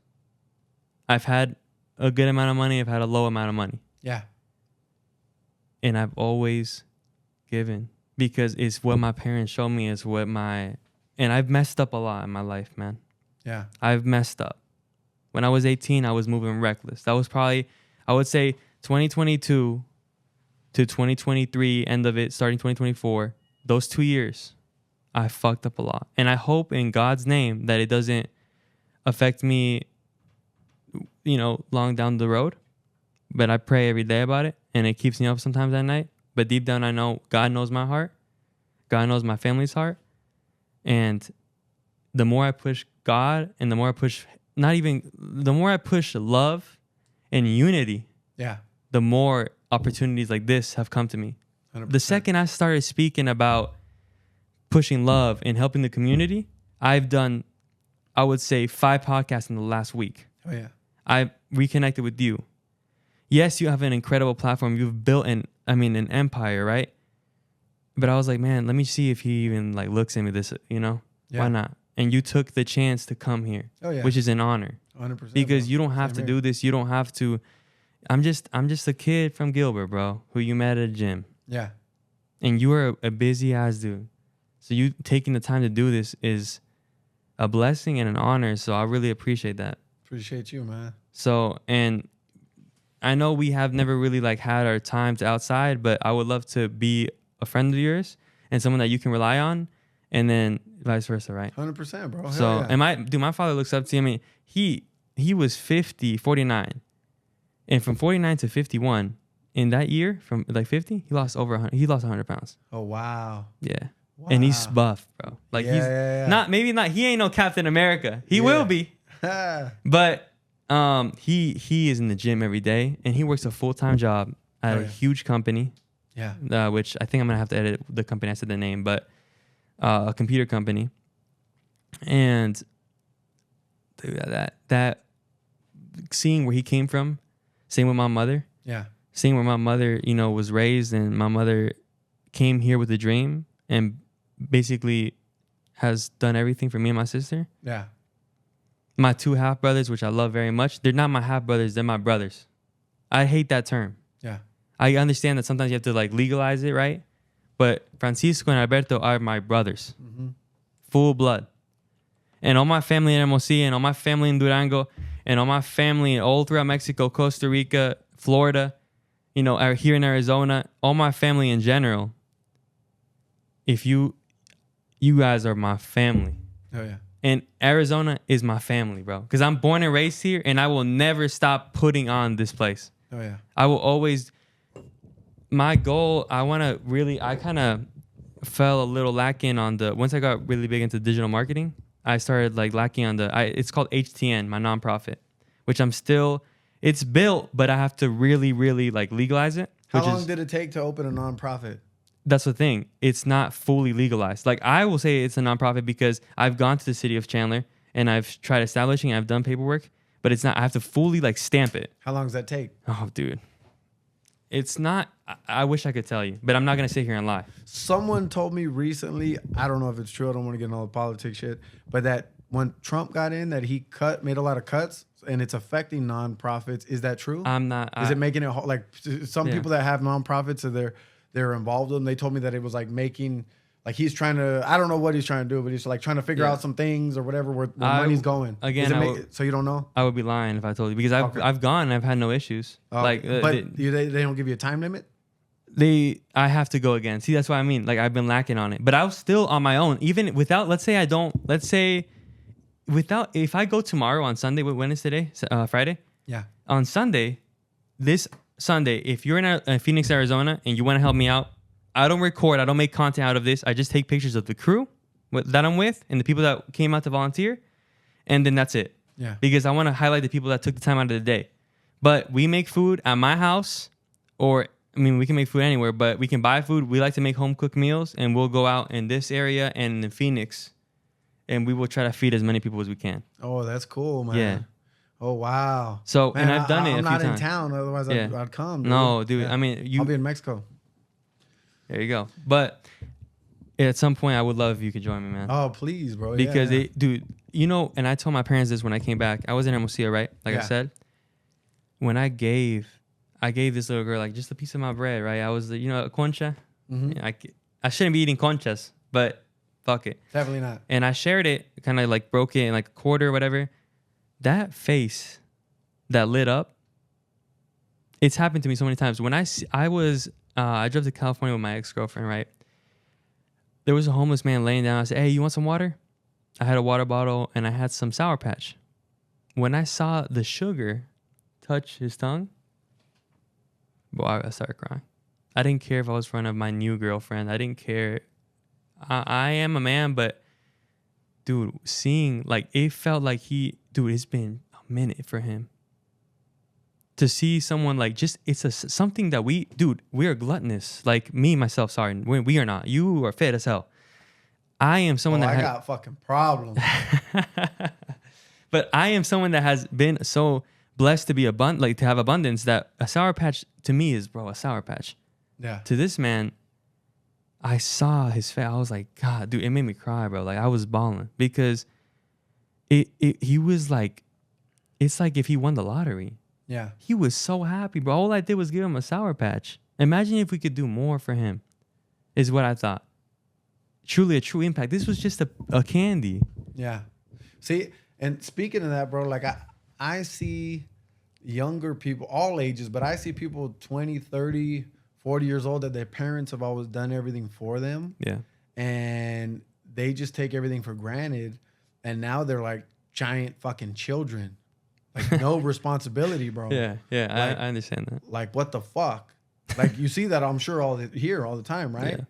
I've had a good amount of money. I've had a low amount of money. Yeah. And I've always given. Because it's what my parents showed me. And I've messed up a lot in my life, man. Yeah. I've messed up. When I was 18, I was moving reckless. That was probably, I would say, 2022 to 2023, end of it, starting 2024, those 2 years, I fucked up a lot. And I hope in God's name that it doesn't affect me, long down the road. But I pray every day about it, and it keeps me up sometimes at night. But deep down, I know God knows my heart. God knows my family's heart. And the more I push God, and the more I push, the more I push love and unity, the more opportunities like this have come to me. 100%. The second I started speaking about pushing love and helping the community, I've done, I would say, 5 podcasts in the last week. Oh, yeah. I reconnected with you. Yes, you have an incredible platform. You've built an empire, right? But I was like, man, let me see if he even looks at me this, Why not? And you took the chance to come here, which is an honor. 100%. Because you don't have to do this. You don't have to. I'm just a kid from Gilbert, bro, who you met at a gym. Yeah. And you are a busy ass dude. So you taking the time to do this is a blessing and an honor. So I really appreciate that. Appreciate you, man. So, and I know we have never really had our times outside, but I would love to be a friend of yours and someone that you can rely on, and then vice versa, right? 100%, bro. So, my father looks up to me. He was 49. And from 49 to 51, in that year, from 50, he lost over 100. He lost 100 pounds. Oh, wow. Yeah. Wow. And he's buff, bro. Not, maybe not. He ain't no Captain America. He will be. But he is in the gym every day, and he works a full-time job at a huge company. Yeah. Which I think I'm going to have to edit the company. I said the name, but a computer company. And dude, that seeing where he came from, same with my mother. Yeah. Seeing where my mother, was raised, and my mother came here with a dream and basically has done everything for me and my sister. Yeah. My 2 half brothers, which I love very much, they're not my half brothers, they're my brothers. I hate that term. Yeah. I understand that sometimes you have to legalize it, right? But Francisco and Alberto are my brothers. Mm-hmm. Full blood. and all my family in MOC, and all my family in Durango, and all my family all throughout Mexico, Costa Rica, Florida, you know, here in Arizona, all my family in general. If you guys are my family. Oh yeah. And Arizona is my family, bro. Because I'm born and raised here, and I will never stop putting on this place. Oh yeah. I will always. My goal, I kind of fell a little lacking on once I got really big into digital marketing, I started like lacking on it's called HTN, my nonprofit, which it's built, but I have to really, really like legalize it. How long did it take to open a nonprofit? That's the thing. It's not fully legalized. Like I will say it's a nonprofit because I've gone to the city of Chandler and I've tried establishing, I've done paperwork, but it's not, I have to fully like stamp it. How long does that take? Oh, dude. It's not, I wish I could tell you, but I'm not going to sit here and lie. Someone told me recently, I don't know if it's true, I don't want to get into all the politics shit, but that when Trump got in, that he made a lot of cuts and it's affecting nonprofits. Is that true? I'm not. Is it making it like some people that have nonprofits, so they're involved in them? They told me that it was like making, like he's trying to, I don't know what he's trying to do, but he's like trying to figure out some things or whatever where money's going. Again, so you don't know? I would be lying if I told you because I've gone and I've had no issues. But they don't give you a time limit? I have to go again. See, that's what I mean. Like I've been lacking on it, but I was still on my own, even without. If I go tomorrow on Sunday, when is today? Friday. Yeah. On Sunday, this Sunday, if you're in Phoenix, Arizona, and you want to help me out, I don't record. I don't make content out of this. I just take pictures of the crew that I'm with and the people that came out to volunteer, and then that's it. Yeah. Because I want to highlight the people that took the time out of the day. But we make food at my house, we can make food anywhere, but we can buy food. We like to make home cooked meals, and we'll go out in this area and in Phoenix, and we will try to feed as many people as we can. Oh, that's cool, man. Yeah. Oh, wow. So, man, and I've done it a few times. I'm not in town, otherwise I'd come. Dude. No, dude. Yeah. I'll be in Mexico. There you go. But at some point, I would love if you could join me, man. Oh, please, bro. Because, dude, and I told my parents this when I came back. I was in Hermosillo, right? Like I said. When I gave this little girl, like, just a piece of my bread, right? I was, a concha. Mm-hmm. I shouldn't be eating conchas, but fuck it. Definitely not. And I shared it, kind of like broke it in like a quarter or whatever. That face that lit up, it's happened to me so many times. When I drove to California with my ex-girlfriend, right? There was a homeless man laying down. I said, hey, you want some water? I had a water bottle and I had some Sour Patch. When I saw the sugar touch his tongue, boy, I started crying. I didn't care if I was in front of my new girlfriend. I didn't care. I am a man, but dude, seeing, like, it felt like it's been a minute for him. To see someone like something that we are gluttonous. Like myself, sorry. We are not. You are fit as hell. I am someone I got fucking problems. But I am someone that has been so blessed to be to have abundance that a Sour Patch to me is, bro, a Sour Patch. Yeah. To this man, I saw his face. I was like, God, dude, it made me cry, bro. Like I was bawling because he was like, it's like if he won the lottery. Yeah. He was so happy, bro. All I did was give him a Sour Patch. Imagine if we could do more for him, is what I thought. Truly a true impact. This was just a candy. Yeah. See, and speaking of that, bro, like I see younger people, all ages, but I see people 20, 30, 40 years old that their parents have always done everything for them. Yeah. And they just take everything for granted. And now they're like giant fucking children. Like no responsibility, bro. Yeah, like, I understand that. Like what the fuck? Like you see that, I'm sure, all the time, right?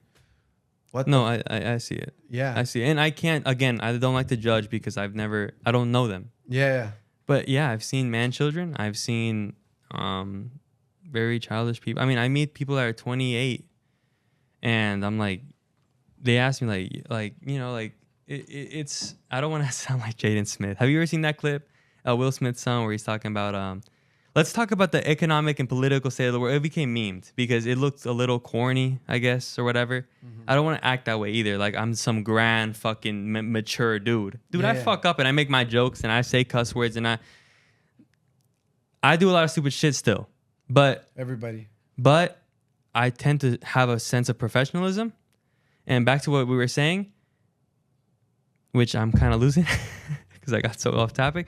Yeah. I see it. Yeah, I see it. And I don't like to judge because I don't know them. Yeah. But yeah, I've seen man children. I've seen very childish people. I mean, I meet people that are 28, and I'm like, they ask me it's. I don't want to sound like Jaden Smith. Have you ever seen that clip? Will Smith's son, where he's talking about, let's talk about the economic and political state of the world. It became memed because it looked a little corny, I guess, or whatever. Mm-hmm. I don't want to act that way either. Like I'm some grand fucking mature dude. I fuck up and I make my jokes and I say cuss words and I do a lot of stupid shit still. But I tend to have a sense of professionalism. And back to what we were saying, which I'm kind of losing because I got so off topic.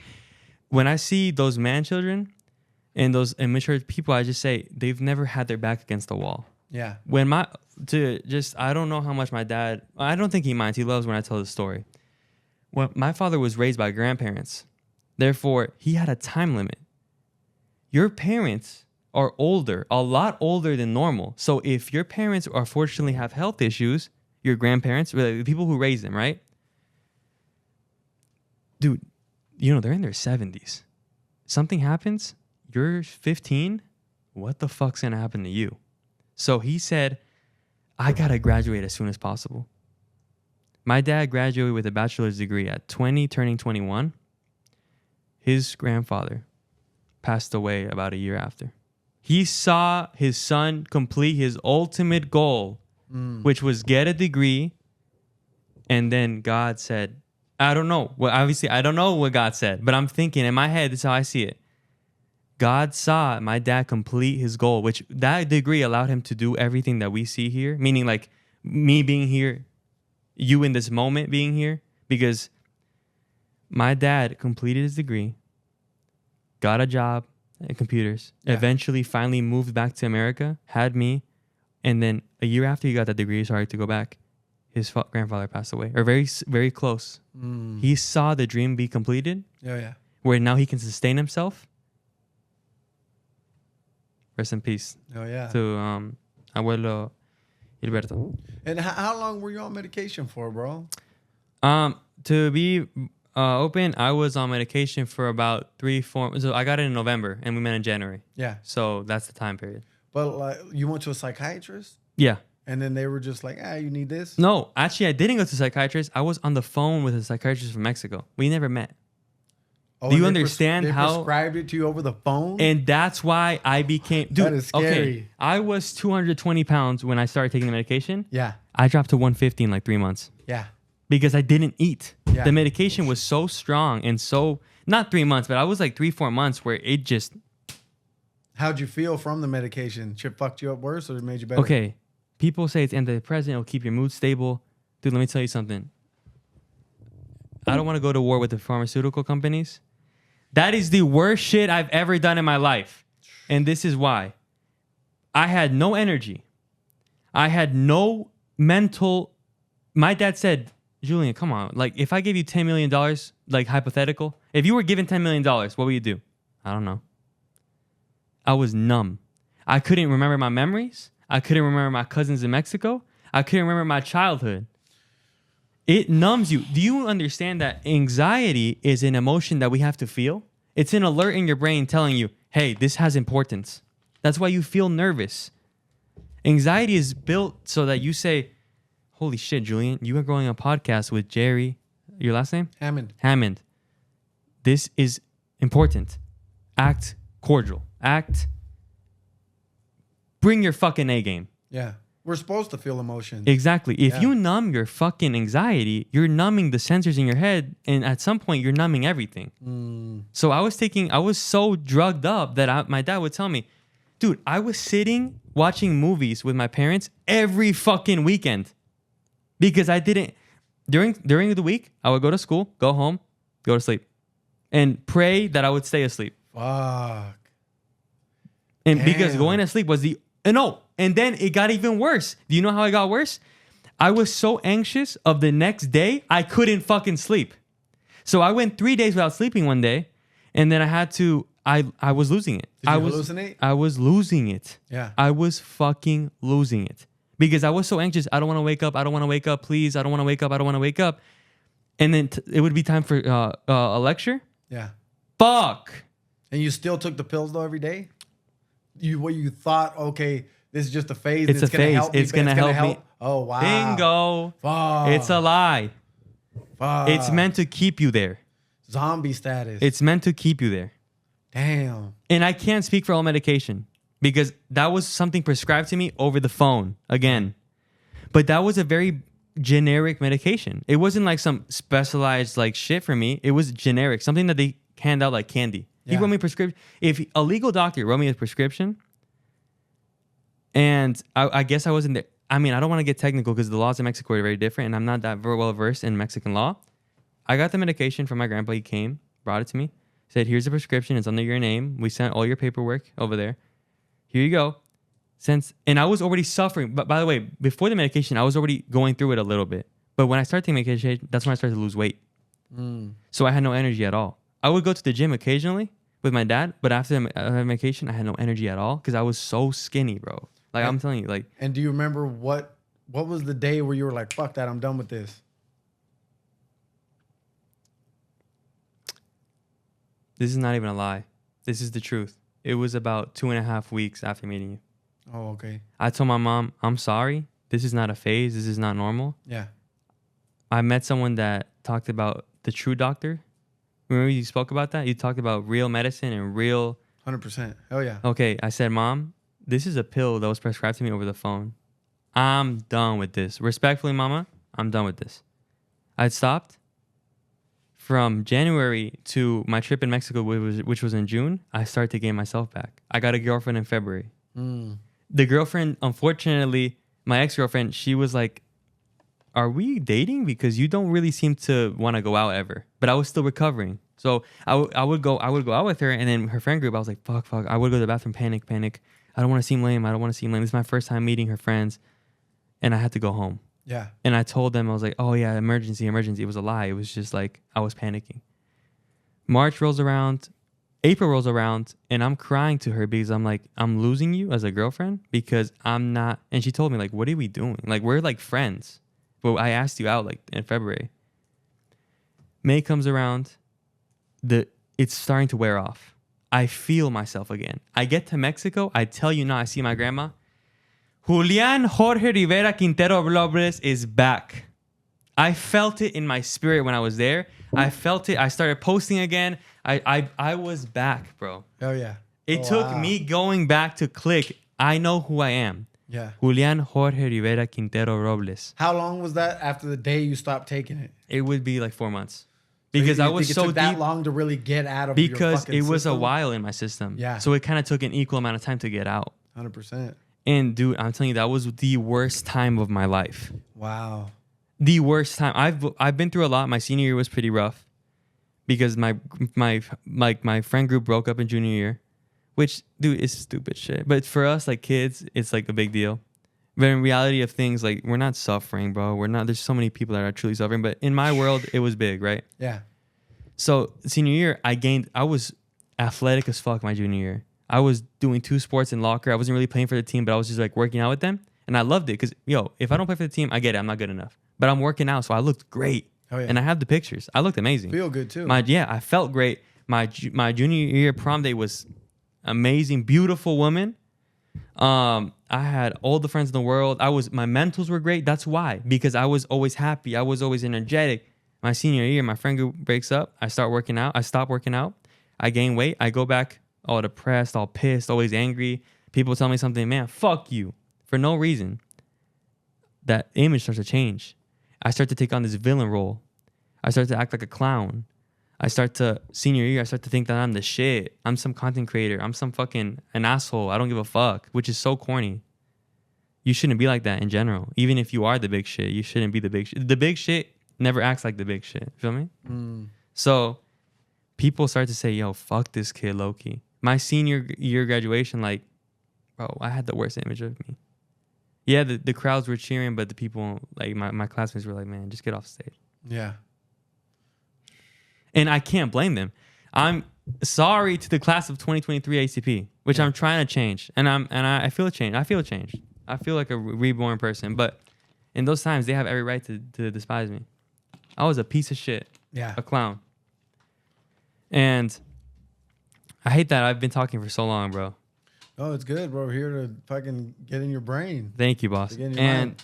When I see those man children and those immature people, I just say they've never had their back against the wall. Yeah. I don't know how much my dad, I don't think he minds. He loves when I tell the story. Well, my father was raised by grandparents. Therefore, he had a time limit. Your parents are older, a lot older than normal. So if your parents unfortunately have health issues, your grandparents, the people who raised them, right? Dude, they're in their 70s. Something happens, you're 15, what the fuck's gonna happen to you? So he said, I gotta graduate as soon as possible. My dad graduated with a bachelor's degree at 20, turning 21. His grandfather passed away about a year after. He saw his son complete his ultimate goal, which was get a degree. And then God said, I don't know. Well, obviously, I don't know what God said, but I'm thinking in my head, this is how I see it. God saw my dad complete his goal, which that degree allowed him to do everything that we see here, meaning like me being here, you in this moment being here, because my dad completed his degree, got a job in computers, eventually finally moved back to America, had me, and then a year after he got that degree, sorry to go back, his grandfather passed away, or very, very close. He saw the dream be completed, where now he can sustain himself. Rest in peace. To Abuelo Gilberto. And how long were you on medication for, bro? To be open, I was on medication for about 3-4. So I got it in November, and we met in January. Yeah. So that's the time period. But like, you went to a psychiatrist? Yeah. And then they were just like, you need this? No, actually, I didn't go to a psychiatrist. I was on the phone with a psychiatrist from Mexico. We never met. Oh, do you understand they how? prescribed it to you over the phone? And that's why I became... Dude, that is scary. Okay, I was 220 pounds when I started taking the medication. Yeah. I dropped to 150 in like 3 months. Yeah. Because I didn't eat. Yeah. The medication was so strong and so... Not 3 months, but I was like 3-4 months where it just... How'd you feel from the medication? Shit fucked you up worse or it made you better? Okay. People say it's antidepressant. It'll keep your mood stable. Dude, let me tell you something. I don't want to go to war with the pharmaceutical companies. That is the worst shit I've ever done in my life. And this is why. I had no energy. I had no mental... My dad said, Julian, come on. Like, if I gave you $10 million, like hypothetical, if you were given $10 million, what would you do? I don't know. I was numb. I couldn't remember my memories. I couldn't remember my cousins in Mexico. I couldn't remember my childhood. It numbs you. Do you understand that anxiety is an emotion that we have to feel? It's an alert in your brain telling you, hey, this has importance. That's why you feel nervous. Anxiety is built so that you say, holy shit, Julian, you are going on a podcast with Jerry. Your last name? Hammond. This is important. Act cordial. Bring your fucking A game. Yeah. We're supposed to feel emotions. Exactly. If you numb your fucking anxiety, you're numbing the sensors in your head, and at some point you're numbing everything. So I was so drugged up that my dad would tell me, dude, I was sitting watching movies with my parents every fucking weekend because I didn't, during the week, I would go to school, go home, go to sleep, and pray that I would stay asleep. Fuck. And because going to sleep was and then it got even worse. Do you know how it got worse? I was so anxious of the next day, I couldn't fucking sleep. So I went 3 days without sleeping one day, and then I was losing it. Did you hallucinate? I was losing it. Yeah. I was fucking losing it. Because I was so anxious. I don't want to wake up. I don't want to wake up. Please. I don't want to wake up. I don't want to wake up. And then it would be time for a lecture. Yeah. Fuck. And you still took the pills though every day? You thought, okay, this is just a phase. It's a phase. It's going to help me. Oh, wow. Bingo. Fuck. It's a lie. Fuck. It's meant to keep you there. Zombie status. It's meant to keep you there. Damn. And I can't speak for all medication because that was something prescribed to me over the phone again. But that was a very generic medication. It wasn't like some specialized like shit for me. It was generic, something that they hand out like candy. He wrote me a prescription. If a legal doctor wrote me a prescription, and I guess I wasn't there. I mean, I don't want to get technical because the laws in Mexico are very different, and I'm not that very well versed in Mexican law. I got the medication from my grandpa. He came, brought it to me, said, here's the prescription. It's under your name. We sent all your paperwork over there. Here you go. And I was already suffering. But by the way, before the medication, I was already going through it a little bit. But when I started taking medication, that's when I started to lose weight. So I had no energy at all. I would go to the gym occasionally with my dad, but after the medication, I had no energy at all because I was so skinny, bro. Like, I'm telling you, like. And do you remember what was the day where you were like, fuck that, I'm done with this? This is not even a lie. This is the truth. It was about 2.5 weeks after meeting you. Oh, okay. I told my mom, I'm sorry. This is not a phase. This is not normal. Yeah. I met someone that talked about the true doctor. Remember you spoke about that? You talked about real medicine and real... 100%. Hell yeah. Okay, I said, Mom, this is a pill that was prescribed to me over the phone. I'm done with this. Respectfully, Mama, I'm done with this. I'd stopped. From January to my trip in Mexico, which was in June, I started to gain myself back. I got a girlfriend in February. The girlfriend, unfortunately, my ex-girlfriend, she was like, are we dating? Because you don't really seem to want to go out ever. But I was still recovering. So I would go out with her, and then her friend group, I was like, fuck. I would go to the bathroom, panic. I don't want to seem lame. This is my first time meeting her friends. And I had to go home. Yeah. And I told them, I was like, oh yeah, emergency. It was a lie. It was just like, I was panicking. March rolls around, April rolls around, and I'm crying to her because I'm like, I'm losing you as a girlfriend because I'm not. And she told me, like, what are we doing? Like, we're like friends. But I asked you out like in February. May comes around, it's starting to wear off. I feel myself again. I get to Mexico, I tell you now, I see my grandma. Julian Jorge Rivera Quintero Robles is back. I felt it in my spirit when I was there. I felt it. I started posting again. I was back, bro. Oh yeah. It took me going back to click. I know who I am. Yeah. Julian Jorge Rivera Quintero Robles. How long was that after the day you stopped taking it? It would be like 4 months. Because so I was so took deep. that long to really get out of because your it was system? a while in my system. Yeah. So it kind of took an equal amount of time to get out. 100%. And dude, I'm telling you, that was the worst time of my life. Wow. The worst time. I've been through a lot. My senior year was pretty rough because my friend group broke up in junior year, which dude is stupid shit. But for us like kids, it's like a big deal. But in reality of things, like we're not suffering, bro. We're not. There's so many people that are truly suffering. But in my world, it was big, right? Yeah. So senior year, I was athletic as fuck my junior year. I was doing 2 sports in locker. I wasn't really playing for the team, but I was just like working out with them. And I loved it because, if I don't play for the team, I get it. I'm not good enough. But I'm working out, so I looked great. Oh, yeah. And I have the pictures. I looked amazing. Feel good, too. I felt great. My junior year prom day was amazing. Beautiful woman. I had all the friends in the world. My mentals were great. That's why. Because I was always happy. I was always energetic. My senior year, my friend group breaks up. I start working out. I stop working out. I gain weight. I go back all depressed, all pissed, always angry. People tell me something, man, fuck you, for no reason. That image starts to change. I start to take on this villain role. I start to act like a clown. Senior year, I start to think that I'm the shit. I'm some content creator. I'm some fucking an asshole. I don't give a fuck, which is so corny. You shouldn't be like that in general. Even if you are the big shit, you shouldn't be the big shit. The big shit never acts like the big shit. Feel me? So people start to say, yo, fuck this kid, low-key. My senior year graduation, like, bro, I had the worst image of me. Yeah, the crowds were cheering, but the people, like my classmates were like, man, just get off stage. Yeah. And I can't blame them. I'm sorry to the class of 2023 ACP, which I'm trying to change. And I feel a change. I feel changed. I feel like a reborn person. But in those times, they have every right to despise me. I was a piece of shit. Yeah. A clown. And I hate that I've been talking for so long, bro. Oh, it's good, bro. We're here to fucking get in your brain. Thank you, boss. And,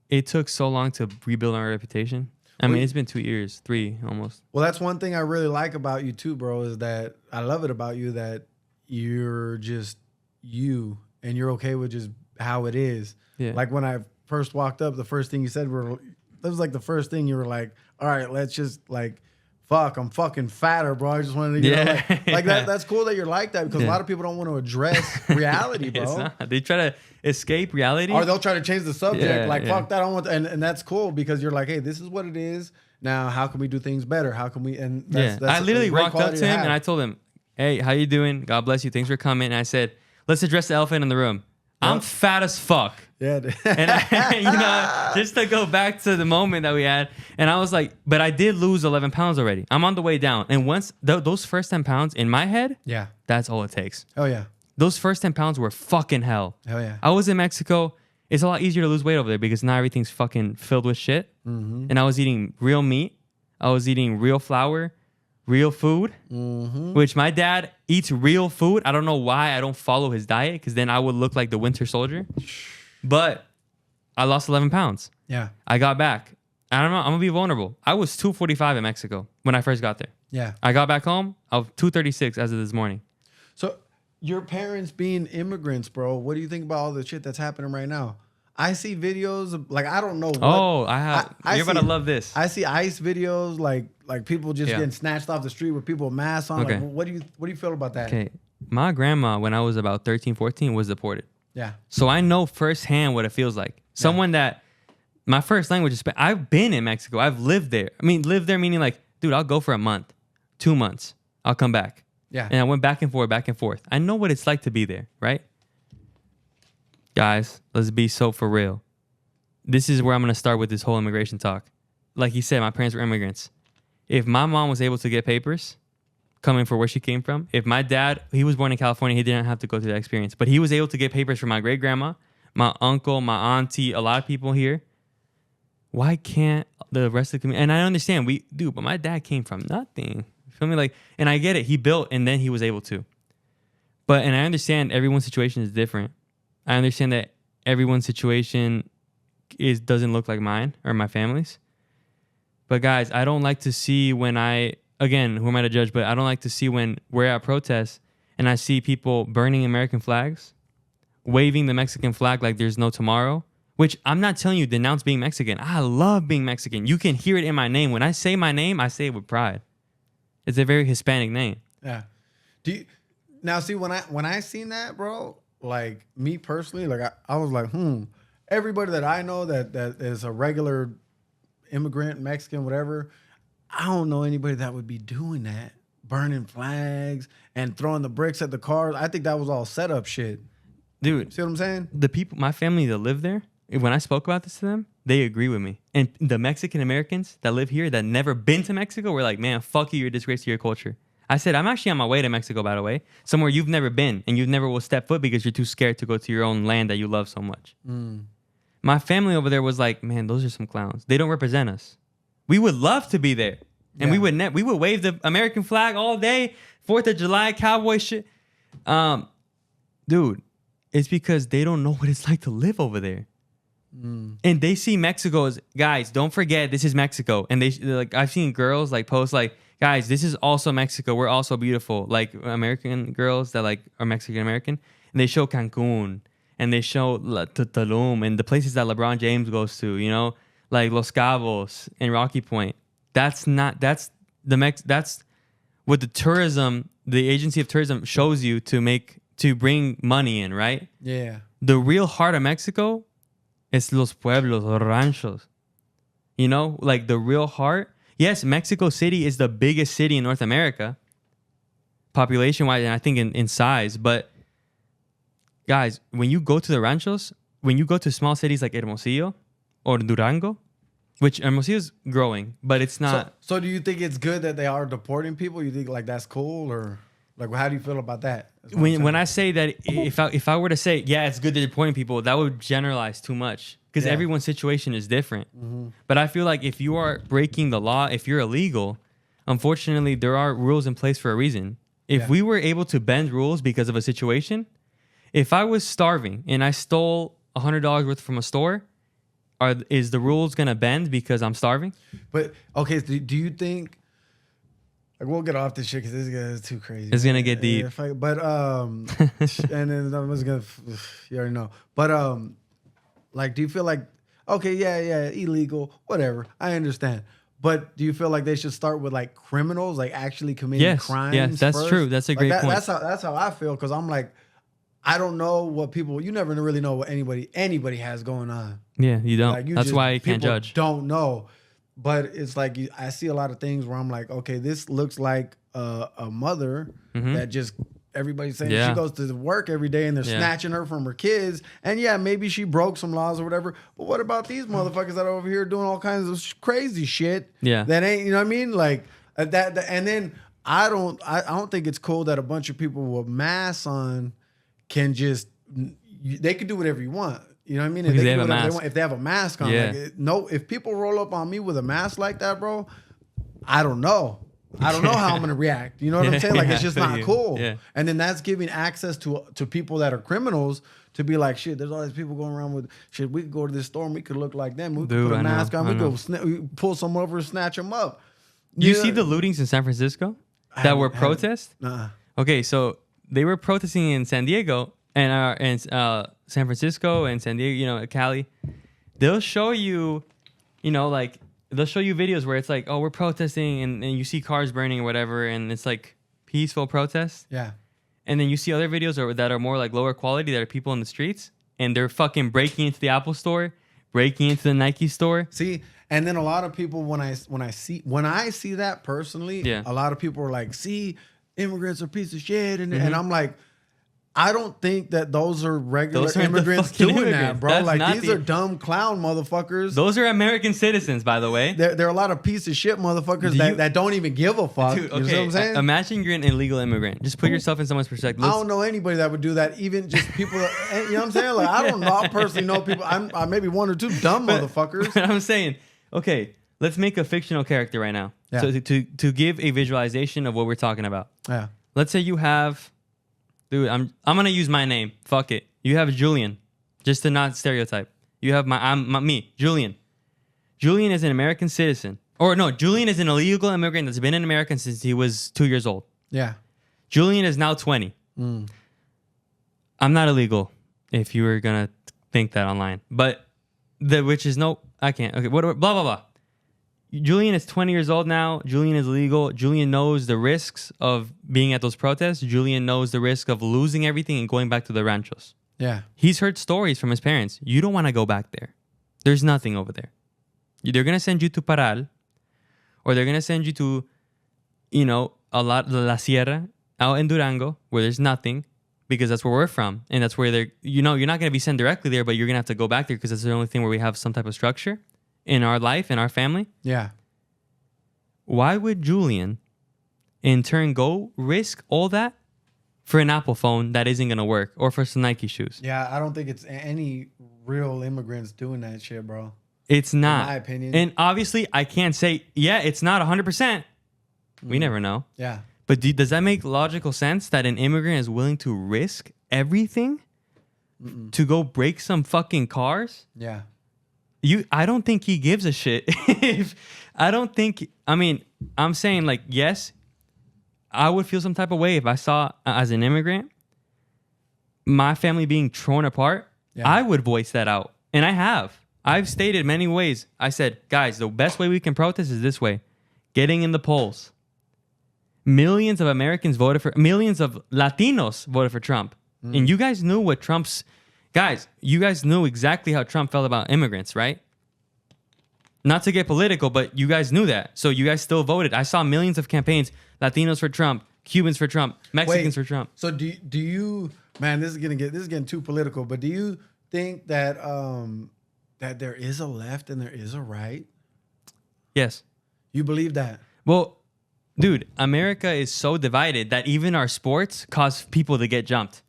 it took so long to rebuild our reputation. I mean, it's been 2 years, 3 almost. Well, that's one thing I really like about you too, bro, is that I love it about you that you're just you and you're okay with just how it is. Yeah. Like when I first walked up, the first thing you said that was like the first thing you were like, all right, let's just like, fuck, I'm fucking fatter, bro. I just wanted to, like that. That's cool that you're like that because a lot of people don't want to address reality, bro. They try to escape reality. Or they'll try to change the subject. Fuck that. I don't want and that's cool because you're like, hey, this is what it is. Now, how can we do things better? How can we? And I literally a great walked up quality to him have. and I told him, "Hey, how you doing? God bless you. Thanks for coming." And I said, "Let's address the elephant in the room. I'm fat as fuck." Yeah. And I, just to go back to the moment that we had, and I was like, but I did lose 11 pounds already. I'm on the way down. And once those first 10 pounds in my head, Yeah. that's all it takes. Oh yeah. Those first 10 pounds were fucking hell. Hell yeah. I was in Mexico. It's a lot easier to lose weight over there because now everything's fucking filled with shit. Mm-hmm. And I was eating real meat. I was eating real flour, real food, which my dad eats real food. I don't know why I don't follow his diet because then I would look like the Winter Soldier. But I lost 11 pounds. Yeah. I got back. I don't know. I'm going to be vulnerable. I was 245 in Mexico when I first got there. Yeah. I got back home. I was 236 as of this morning. So your parents being immigrants, bro, what do you think about all the shit that's happening right now? I see videos of, like, I don't know what. Oh, you're about to love this. I see ICE videos like people just getting snatched off the street with people with masks on. Okay. Like, what do you feel about that? Okay. My grandma, when I was about 13, 14, was deported. Yeah. So I know firsthand what it feels like. Someone that my first language is I've been in Mexico. I've lived there. I mean, lived there meaning like, dude, I'll go for a month, 2 months. I'll come back. Yeah. And I went back and forth, back and forth. I know what it's like to be there, right? Guys, let's be so for real. This is where I'm going to start with this whole immigration talk. Like you said, my parents were immigrants. If my mom was able to get papers coming for where she came from, if my dad, he was born in California, he didn't have to go through that experience, but he was able to get papers for my great grandma, my uncle, my auntie, a lot of people here. Why can't the rest of the community? And I understand we do, but my dad came from nothing. You feel me? Like, and I get it. He built and then he was able to. And I understand everyone's situation is different. I understand that everyone's situation doesn't look like mine or my family's. But guys, I don't like to see again, who am I to judge, but I don't like to see when we're at protests and I see people burning American flags, waving the Mexican flag like there's no tomorrow, which I'm not telling you denounce being Mexican. I love being Mexican. You can hear it in my name. When I say my name, I say it with pride. It's a very Hispanic name. Yeah. Now see when I seen that, bro, like me personally, like I was like, everybody that I know that is a regular immigrant, Mexican, whatever, I don't know anybody that would be doing that, burning flags and throwing the bricks at the cars. I think that was all set up shit. Dude, see what I'm saying? The people, my family that live there, when I spoke about this to them, they agree with me. And the Mexican Americans that live here that never been to Mexico were like, man, fuck you, you're a disgrace to your culture. I said, I'm actually on my way to Mexico, by the way, somewhere you've never been and you never will step foot because you're too scared to go to your own land that you love so much. My family over there was like, man, those are some clowns. They don't represent us. We would love to be there. And we would wave the American flag all day, 4th of July, cowboy shit. Dude, it's because they don't know what it's like to live over there. And they see Mexico as, guys, don't forget, this is Mexico. And they're like, I've seen girls like post like, guys, this is also Mexico. We're also beautiful. Like American girls that like are Mexican American. And they show Cancun and they show Tulum and the places that LeBron James goes to, you know, like Los Cabos and Rocky Point. That's what the tourism, the agency of tourism shows you to bring money in, right? Yeah. The real heart of Mexico is los pueblos, los ranchos. You know, like the real heart. Yes, Mexico City is the biggest city in North America, population-wise, and I think in size. But guys, when you go to the ranchos, when you go to small cities like Hermosillo or Durango, which Hermosillo's growing, but it's not. So do you think it's good that they are deporting people? You think like that's cool, or like how do you feel about that? When I say that, if I were to say, yeah, it's good that they're deporting people, that would generalize too much because everyone's situation is different. But I feel like if you are breaking the law, if you're illegal, unfortunately, there are rules in place for a reason. If we were able to bend rules because of a situation, if I was starving and I stole $100 worth from a store, is the rules gonna bend because I'm starving? But okay, so do you think? Like, we'll get off this shit because this guy is too crazy. It's gonna get deep. But and then I'm just gonna, you already know. But like, do you feel like, okay, yeah, illegal, whatever, I understand. But do you feel like they should start with like criminals, like actually committing crimes? Yes, that's first? true. That's a great point. That's how I feel, because I'm like, I don't know what people. You never really know what anybody has going on. Yeah, you don't. Like, That's why you can't people judge. Don't know. but it's like I see a lot of things where I'm like, okay, this looks like a mother that just everybody's saying she goes to work every day and they're snatching her from her kids. And yeah, maybe she broke some laws or whatever. But what about these motherfuckers that are over here doing all kinds of crazy shit? Yeah, that ain't, you know what I mean? Like that and then I don't think it's cool that a bunch of people with masks on can just they can do whatever you want. You know what I mean? If they, have a mask. If they have a mask on, like, if people roll up on me with a mask like that, bro, I don't know. I don't know how I'm gonna react. You know what I'm saying? Like, it's just not cool. Yeah. And then that's giving access to people that are criminals to be like, shit, there's all these people going around with shit. We could go to this store and we could look like them. We could put a mask on. We go pull someone over and snatch them up. You see the lootings in San Francisco that were protests? Okay, so they were protesting in San Diego and San Francisco and San Diego, you know, Cali. They'll show you, you know, like, they'll show you videos where it's like, oh, we're protesting and you see cars burning or whatever, and it's like peaceful protests. Yeah. And then you see other videos that are more like lower quality that are people in the streets and they're fucking breaking into the Apple store, breaking into the Nike store. See, and then a lot of people when I see that personally, a lot of people are like, see, immigrants are piece of shit, and I'm like, I don't think that those are regular immigrants doing that, bro. That's like, these are dumb clown motherfuckers. Those are American citizens, by the way. There are a lot of piece of shit motherfuckers that don't even give a fuck. Dude, okay. You know what I'm saying? Imagine you're an illegal immigrant. Just put yourself in someone's perspective. I don't know anybody that would do that. Even just people that, you know what I'm saying? Like, I don't know. I personally know people. I maybe one or two dumb motherfuckers. I'm saying, okay, let's make a fictional character right now. Yeah. So to give a visualization of what we're talking about. Yeah. Let's say you have... Dude, I'm gonna use my name. Fuck it. You have Julian, just to not stereotype. You have me, Julian. Julian is an American citizen, or no, Julian is an illegal immigrant that's been in America since he was 2 years old. Yeah. Julian is now 20. I'm not illegal, if you were gonna think that online, but I can't. Okay, blah blah blah. Julian is 20 years old now. Julian is legal. Julian knows the risks of being at those protests. Julian knows the risk of losing everything and going back to the ranchos. Yeah. He's heard stories from his parents. You don't want to go back there. There's nothing over there. They're going to send you to Paral, or they're going to send you to, you know, La Sierra out in Durango, where there's nothing, because that's where we're from. And that's where you're not going to be sent directly there, but you're going to have to go back there because that's the only thing where we have some type of structure in our life, in our family. Yeah. Why would Julian, in turn, go risk all that for an Apple phone that isn't going to work, or for some Nike shoes? Yeah, I don't think it's any real immigrants doing that shit, bro. It's not. In my opinion. And obviously, I can't say, it's not 100%. We never know. Yeah. But does that make logical sense that an immigrant is willing to risk everything to go break some fucking cars? Yeah. I don't think he gives a shit. I'm saying, like, yes, I would feel some type of way if I saw, as an immigrant, my family being torn apart. Yeah. I would voice that out. And I have. I've stated many ways. I said, guys, the best way we can protest is this way. Getting in the polls. Millions of Americans millions of Latinos voted for Trump. And you guys knew what Guys, you guys knew exactly how Trump felt about immigrants, right? Not to get political, but you guys knew that. So you guys still voted. I saw millions of campaigns, Latinos for Trump, Cubans for Trump, Mexicans for Trump. So do you, man, this is getting too political, but do you think that that there is a left and there is a right? Yes. You believe that? Well, dude, America is so divided that even our sports cause people to get jumped.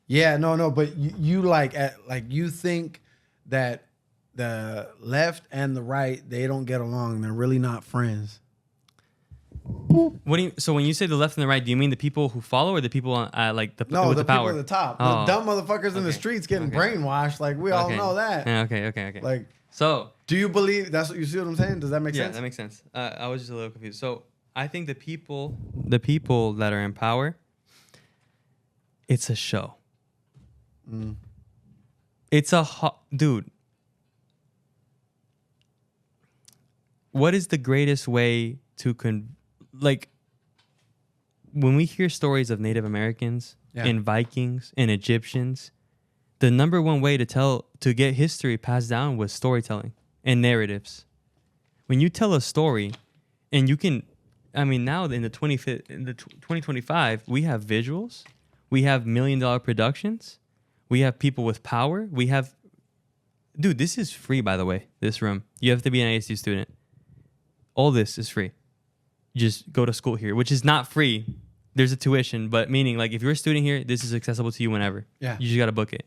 Yeah, no, but you you think that the left and the right, they don't get along. They're really not friends. So when you say the left and the right, do you mean the people who follow, or the people with the power? The people at the top. The dumb motherfuckers in the streets getting brainwashed. Like, we all know that. Yeah, okay. Like, so do you believe that's what you see what I'm saying? Does that make sense? Yeah, that makes sense. I was just a little confused. So I think the people that are in power, it's a show. It's dude. What is the greatest way to when we hear stories of Native Americans and Vikings and Egyptians, the number one way to get history passed down was storytelling and narratives. when you tell a story, and you can, I mean, now in the 2025, we have visuals, we have $1 million productions, we have people with power, we have, dude, this is free, by the way. This room, you have to be an ASU student. All this is free. Just go to school here, which is not free. There's a tuition, but meaning like if you're a student here, this is accessible to you whenever. Yeah. You just got to book it.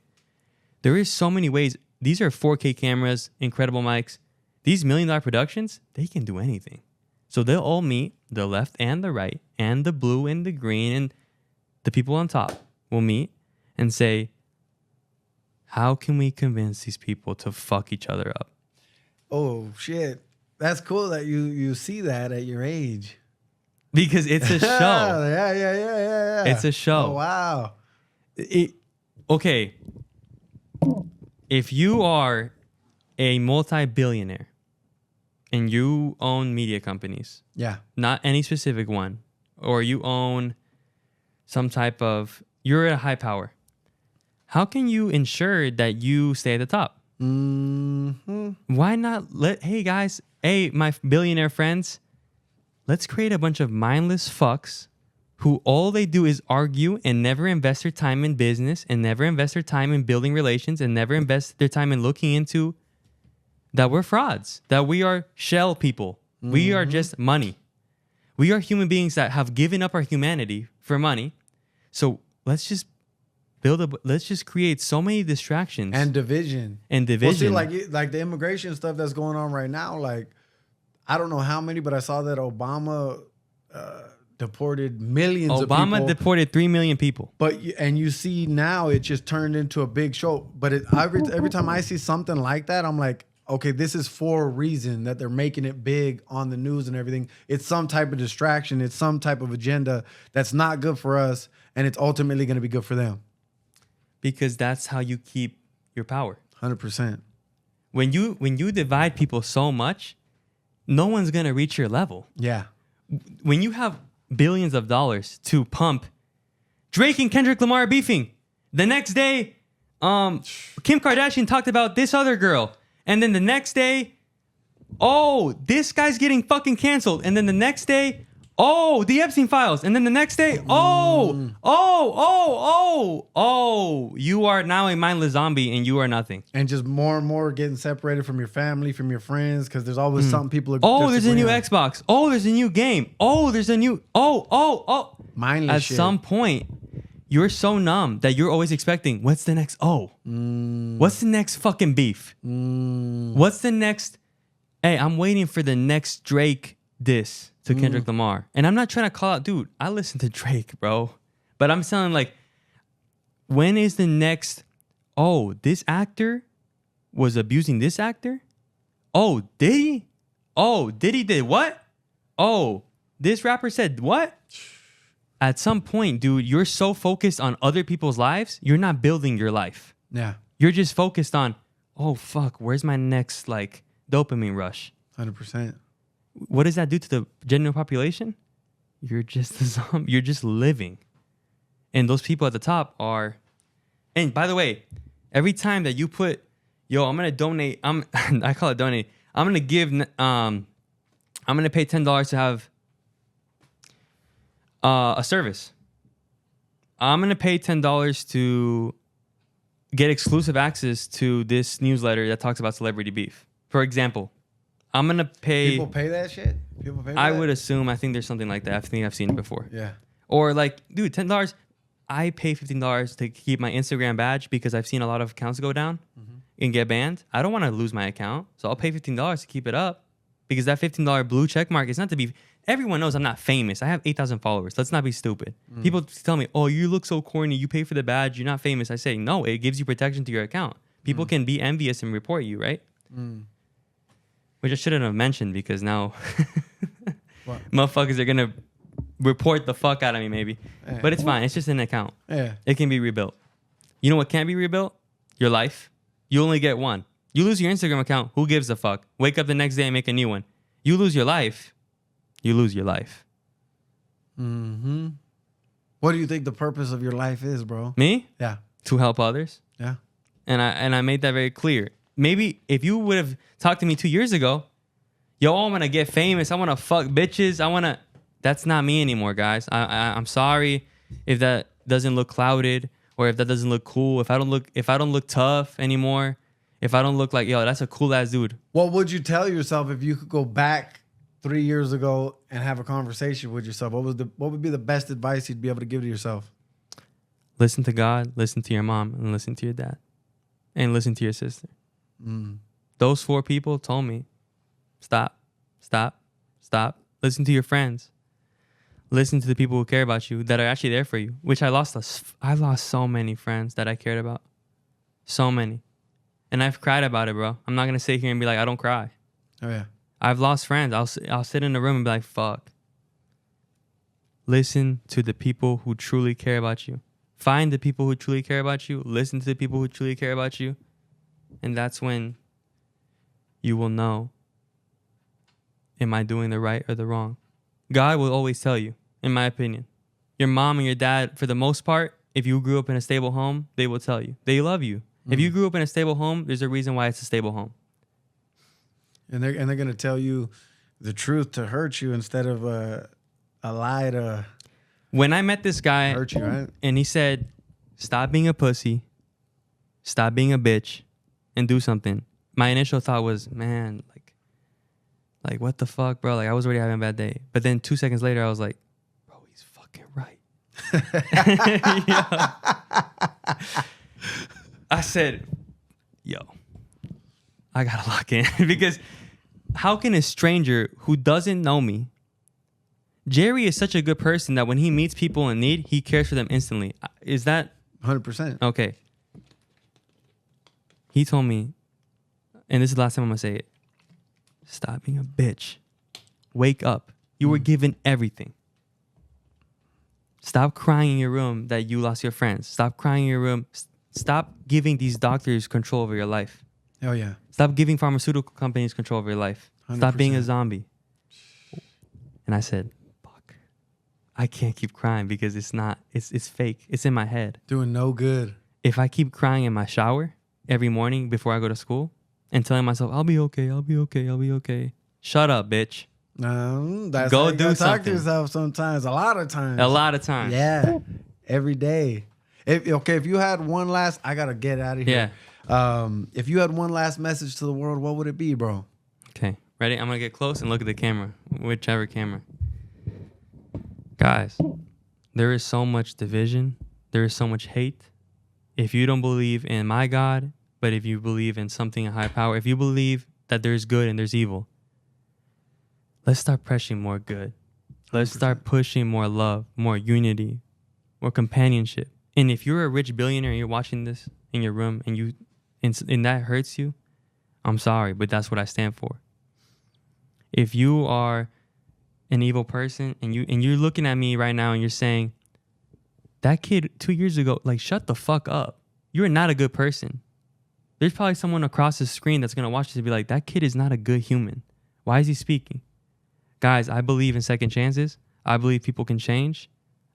There is so many ways. These are 4K cameras, incredible mics. These $1 million productions, they can do anything. So they'll all meet, the left and the right, and the blue and the green, and the people on top will meet and say, how can we convince these people to fuck each other up? Oh, shit. That's cool that you see that at your age. Because it's a show. Yeah. It's a show. Oh, wow. Okay. If you are a multi-billionaire and you own media companies, yeah, not any specific one, or you own some type of, you're at a high power, how can you ensure that you stay at the top? Mm-hmm. Why not hey guys, hey, my billionaire friends, let's create a bunch of mindless fucks who all they do is argue and never invest their time in business and never invest their time in building relations and never invest their time in looking into that we're frauds, that we are shell people. Mm-hmm. We are just money. We are human beings that have given up our humanity for money. So let's just let's just create so many distractions. And division. Well, see, like the immigration stuff that's going on right now, like, I don't know how many, but I saw that Obama deported millions of people. Obama deported 3 million people. And you see now it just turned into a big show. But every time I see something like that, I'm like, okay, this is for a reason that they're making it big on the news and everything. It's some type of distraction. It's some type of agenda that's not good for us, and it's ultimately going to be good for them. Because that's how you keep your power. 100%. When you divide people so much, no one's going to reach your level. Yeah. When you have billions of dollars to pump, Drake and Kendrick Lamar beefing. The next day, Kim Kardashian talked about this other girl. And then the next day, oh, this guy's getting fucking canceled. And then the next day, oh, the Epstein files. And then the next day, you are now a mindless zombie and you are nothing. And just more and more getting separated from your family, from your friends, because there's always something people are there's a new Xbox. Oh, there's a new game. Oh, there's a new, mindless At shit. some point, you're so numb that you're always expecting, what's the next, what's the next fucking beef? What's the next, hey, I'm waiting for the next Drake diss to Kendrick Lamar. And I'm not trying to call out, dude, I listen to Drake, bro. But I'm saying, like, when is the next, this actor was abusing this actor? Oh, did he? Oh, Diddy did what? Oh, this rapper said what? At some point, dude, you're so focused on other people's lives, you're not building your life. Yeah. You're just focused on, oh, fuck, where's my next, like, dopamine rush? 100%. What does that do to the general population? You're just a zombie. You're just living. And those people at the top are... And by the way, every time that you put, I'm going to donate... I call it donate. I'm going to give... I'm going to pay $10 to have a service. I'm going to pay $10 to get exclusive access to this newsletter that talks about celebrity beef. For example, I'm going to pay... People pay that shit? People pay for I that? would assume. I think there's something like that. I think I've seen it before. Yeah. Or like, dude, $10. I pay $15 to keep my Instagram badge because I've seen a lot of accounts go down and get banned. I don't want to lose my account. So I'll pay $15 to keep it up because that $15 blue check mark is not to be... Everyone knows I'm not famous. I have 8,000 followers. Let's not be stupid. People tell me, oh, you look so corny. You pay for the badge. You're not famous. I say, no, it gives you protection to your account. People can be envious and report you, right? Which I shouldn't have mentioned because now motherfuckers are going to report the fuck out of me maybe. Yeah. But it's fine. It's just an account. Yeah. It can be rebuilt. You know what can't be rebuilt? Your life. You only get one. You lose your Instagram account. Who gives a fuck? Wake up the next day and make a new one. You lose your life. You lose your life. What do you think the purpose of your life is, bro? Me? Yeah. To help others. Yeah. And I made that very clear. Maybe if you would have talked to me 2 years ago, yo, I want to get famous. I want to fuck bitches. That's not me anymore, guys. I'm sorry if that doesn't look clouded or if that doesn't look cool. If I don't look tough anymore. If I don't look like, yo, that's a cool ass dude. What would you tell yourself if you could go back 3 years ago and have a conversation with yourself? What would be the best advice you'd be able to give to yourself? Listen to God, listen to your mom, and listen to your dad. And listen to your sister. Those 4 people told me, stop. Listen to your friends. Listen to the people who care about you, that are actually there for you, which I lost so many friends that I cared about. So many. And I've cried about it, bro. I'm not going to sit here and be like, I don't cry. Oh, yeah. I've lost friends. I'll sit in a room and be like, fuck. Listen to the people who truly care about you. Find the people who truly care about you. Listen to the people who truly care about you. And that's when you will know, am I doing the right or the wrong? God will always tell you, in my opinion. Your mom and your dad, for the most part, if you grew up in a stable home, they will tell you. They love you. If you grew up in a stable home, there's a reason why it's a stable home. And they're going to tell you the truth to hurt you instead of a lie to when I met this guy, hurt you, right? And he said, stop being a pussy, stop being a bitch, and do something. My initial thought was, man, like what the fuck, bro? Like I was already having a bad day. But then 2 seconds later, I was like, bro, he's fucking right. I said, yo, I gotta lock in. Because how can a stranger who doesn't know me, Jerry is such a good person that when he meets people in need, he cares for them instantly. Is that 100%? Okay. He told me, and this is the last time I'm gonna say it, stop being a bitch. Wake up. You were given everything. Stop crying in your room that you lost your friends. Stop crying in your room. Stop giving these doctors control over your life. Oh, yeah. Stop giving pharmaceutical companies control over your life. 100%. Stop being a zombie. And I said, fuck. I can't keep crying because it's fake. It's in my head. Doing no good. If I keep crying in my shower every morning before I go to school and telling myself, I'll be okay, I'll be okay, I'll be okay. Shut up, bitch. That's go how you do talk something. to yourself sometimes. A lot of times. Yeah. Every day. If you had one last, I gotta get out of here. Yeah. If you had one last message to the world, what would it be, bro? Okay. Ready? I'm gonna get close and look at the camera. Whichever camera. Guys, there is so much division. There is so much hate. If you don't believe in my God, but if you believe in something, a high power, if you believe that there's good and there's evil, let's start pushing more good. Let's 100%. start pushing more love, more unity, more companionship. And if you're a rich billionaire and you're watching this in your room and that hurts you, I'm sorry, but that's what I stand for. If you are an evil person and you're looking at me right now and you're saying, that kid 2 years ago, like, shut the fuck up. You're not a good person. There's probably someone across the screen that's going to watch this and be like, that kid is not a good human. Why is he speaking? Guys, I believe in second chances. I believe people can change.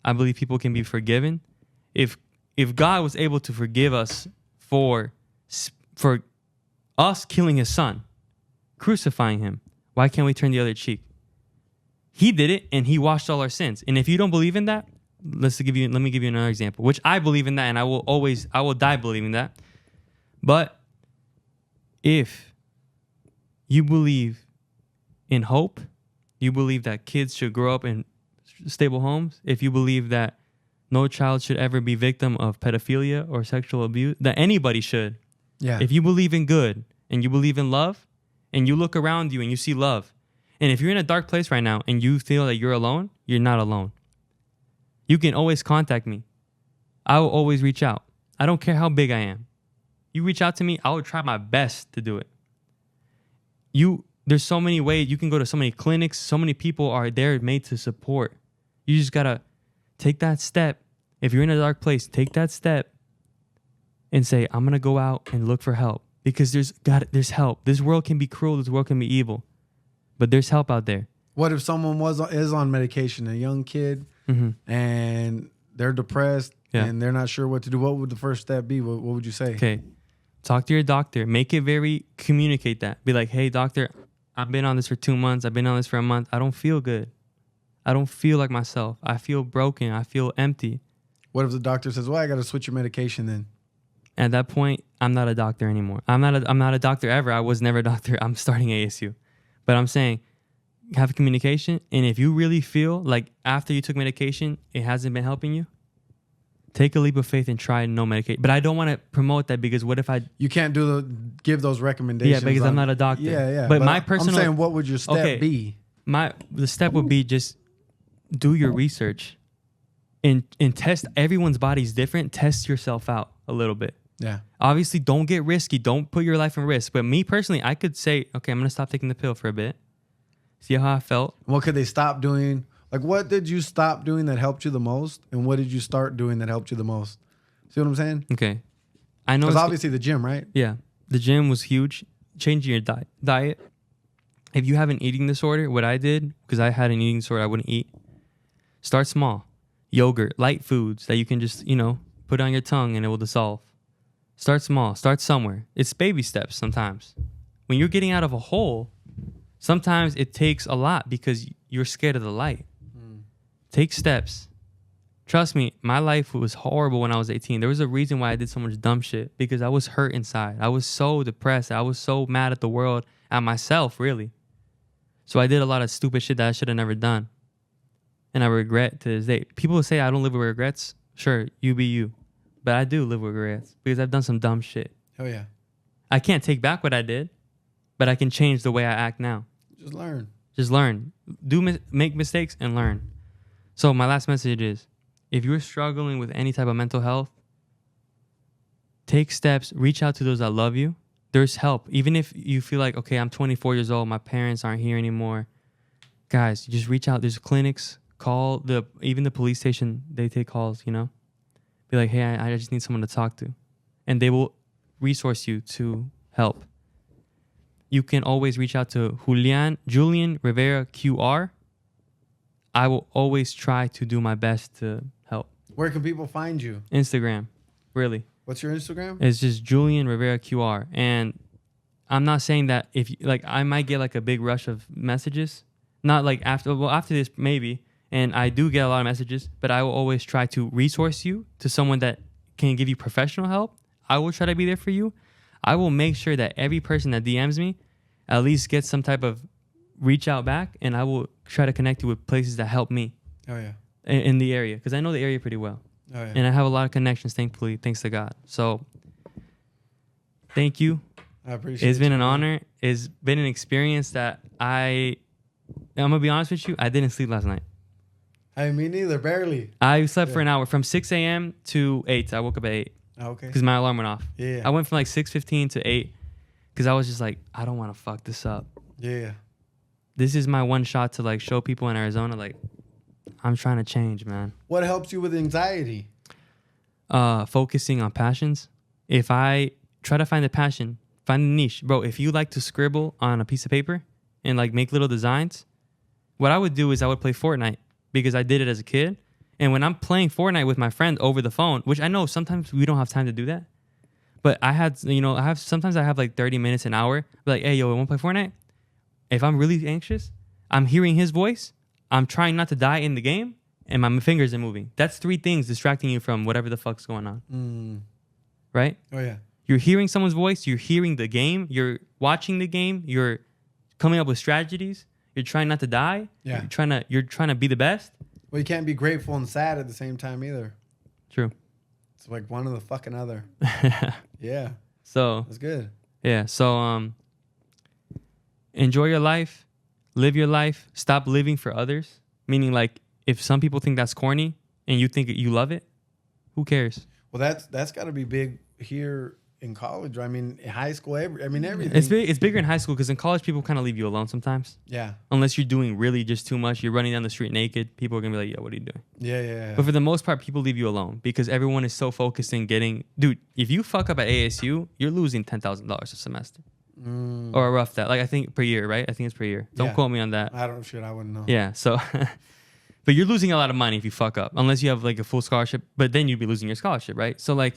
I believe people can be forgiven. If God was able to forgive us for us killing his son, crucifying him, why can't we turn the other cheek? He did it and he washed all our sins. And if you don't believe in that, let me give you another example, which I believe in that and I will die believing that. But if you believe in hope, you believe that kids should grow up in stable homes, if you believe that no child should ever be victim of pedophilia or sexual abuse, that anybody should. Yeah. If you believe in good and you believe in love and you look around you and you see love, and if you're in a dark place right now and you feel that you're alone, you're not alone. You can always contact me. I will always reach out. I don't care how big I am. You reach out to me, I will try my best to do it. There's so many ways. You can go to so many clinics. So many people are there made to support. You just got to take that step. If you're in a dark place, take that step and say, I'm going to go out and look for help because there's help. This world can be cruel. This world can be evil, but there's help out there. What if someone is on medication, a young kid, and they're depressed and they're not sure what to do? What would the first step be? What would you say? Okay. Talk to your doctor. Communicate that. Be like, hey, doctor, I've been on this for 2 months. I've been on this for a month. I don't feel good. I don't feel like myself. I feel broken. I feel empty. What if the doctor says, well, I got to switch your medication then? At that point, I'm not a doctor anymore. I'm not a doctor ever. I was never a doctor. I'm starting ASU. But I'm saying, have communication. And if you really feel like after you took medication, it hasn't been helping you, take a leap of faith and try no medication. But I don't want to promote that because what if You can't give those recommendations. Yeah, because I'm not a doctor. Yeah. But my personal... I'm saying, what would your step be? The step would be just do your research and test. Everyone's body's different. Test yourself out a little bit. Yeah. Obviously, don't get risky. Don't put your life in risk. But me personally, I could say, okay, I'm going to stop taking the pill for a bit. See how I felt. What could they stop doing? Like, what did you stop doing that helped you the most? And what did you start doing that helped you the most? See what I'm saying? Okay. I know. Because obviously the gym, right? Yeah. The gym was huge. Changing your diet. If you have an eating disorder, what I did, because I had an eating disorder, I wouldn't eat. Start small. Yogurt, light foods that you can just, put on your tongue and it will dissolve. Start small. Start somewhere. It's baby steps sometimes. When you're getting out of a hole, sometimes it takes a lot because you're scared of the light. Take steps. Trust me, my life was horrible when I was 18. There was a reason why I did so much dumb shit because I was hurt inside. I was so depressed. I was so mad at the world, at myself, really. So I did a lot of stupid shit that I should have never done. And I regret to this day. People say I don't live with regrets. Sure, you be you. But I do live with regrets because I've done some dumb shit. Oh, yeah. I can't take back what I did, but I can change the way I act now. Just learn. Just learn. Make mistakes and learn. So my last message is, if you're struggling with any type of mental health, take steps, reach out to those that love you. There's help. Even if you feel like, okay, I'm 24 years old, my parents aren't here anymore. Guys, just reach out. There's clinics. Call even the police station. They take calls, Be like, hey, I just need someone to talk to. And they will resource you to help. You can always reach out to Julian Rivera QR. I will always try to do my best to help. Where can people find you? Instagram, really. What's your Instagram? It's just Julian Rivera QR. And I'm not saying that I might get like a big rush of messages. Not like after this, maybe. And I do get a lot of messages, but I will always try to resource you to someone that can give you professional help. I will try to be there for you. I will make sure that every person that DMs me at least gets some type of reach out back, and I will try to connect you with places that help me. Oh, yeah. In the area, because I know the area pretty well. Oh, yeah. And I have a lot of connections, thankfully, thanks to God. So, thank you. I appreciate it. It's been an honor. It's been an experience that I'm going to be honest with you, I didn't sleep last night. Me neither, barely. I slept for an hour from 6 a.m. to 8. I woke up at 8. Oh, okay. Because my alarm went off. Yeah. I went from like 6:15 to 8 because I was just like, I don't want to fuck this up. Yeah. This is my one shot to like show people in Arizona, like, I'm trying to change, man. What helps you with anxiety? Focusing on passions. If I try to find a passion, find a niche. Bro, if you like to scribble on a piece of paper and like make little designs, what I would do is I would play Fortnite because I did it as a kid. And when I'm playing Fortnite with my friend over the phone, which I know sometimes we don't have time to do that, but sometimes I have like 30 minutes, an hour, be like, hey, yo, I want to play Fortnite? If I'm really anxious, I'm hearing his voice, I'm trying not to die in the game, and my fingers are moving. That's 3 things distracting you from whatever the fuck's going on. Right? Oh, yeah. You're hearing someone's voice, you're hearing the game, you're watching the game, you're coming up with strategies, you're trying not to die, yeah. You're trying to be the best. Well, you can't be grateful and sad at the same time either. True. It's like one or the fucking other. Yeah. So that's good. Yeah. So enjoy your life, live your life, stop living for others. Meaning, like, if some people think that's corny and you think you love it, who cares? Well, that's got to be big here in college. I mean, in high school, everything. It's bigger in high school because in college people kind of leave you alone sometimes. Yeah. Unless you're doing really just too much, you're running down the street naked. People are gonna be like, "Yo, what are you doing?" Yeah. But for the most part, people leave you alone because everyone is so focused in getting. Dude, if you fuck up at ASU, you're losing $10,000 a semester, or a rough that. Like I think per year, right? I think it's per year. Don't quote me on that. I wouldn't know. Yeah. So, but you're losing a lot of money if you fuck up, unless you have like a full scholarship. But then you'd be losing your scholarship, right? So like,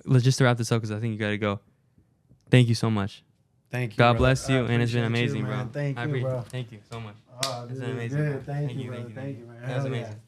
let's just wrap this up because I think you got to go. Thank you so much. Thank you. God brother. bless you, I and it's been appreciate you, amazing, man. bro. Thank you, bro. Thank you so much. Oh, It's this been is amazing. good. Bro. Thank you, brother. Thank you, man. That was Hell yeah. amazing.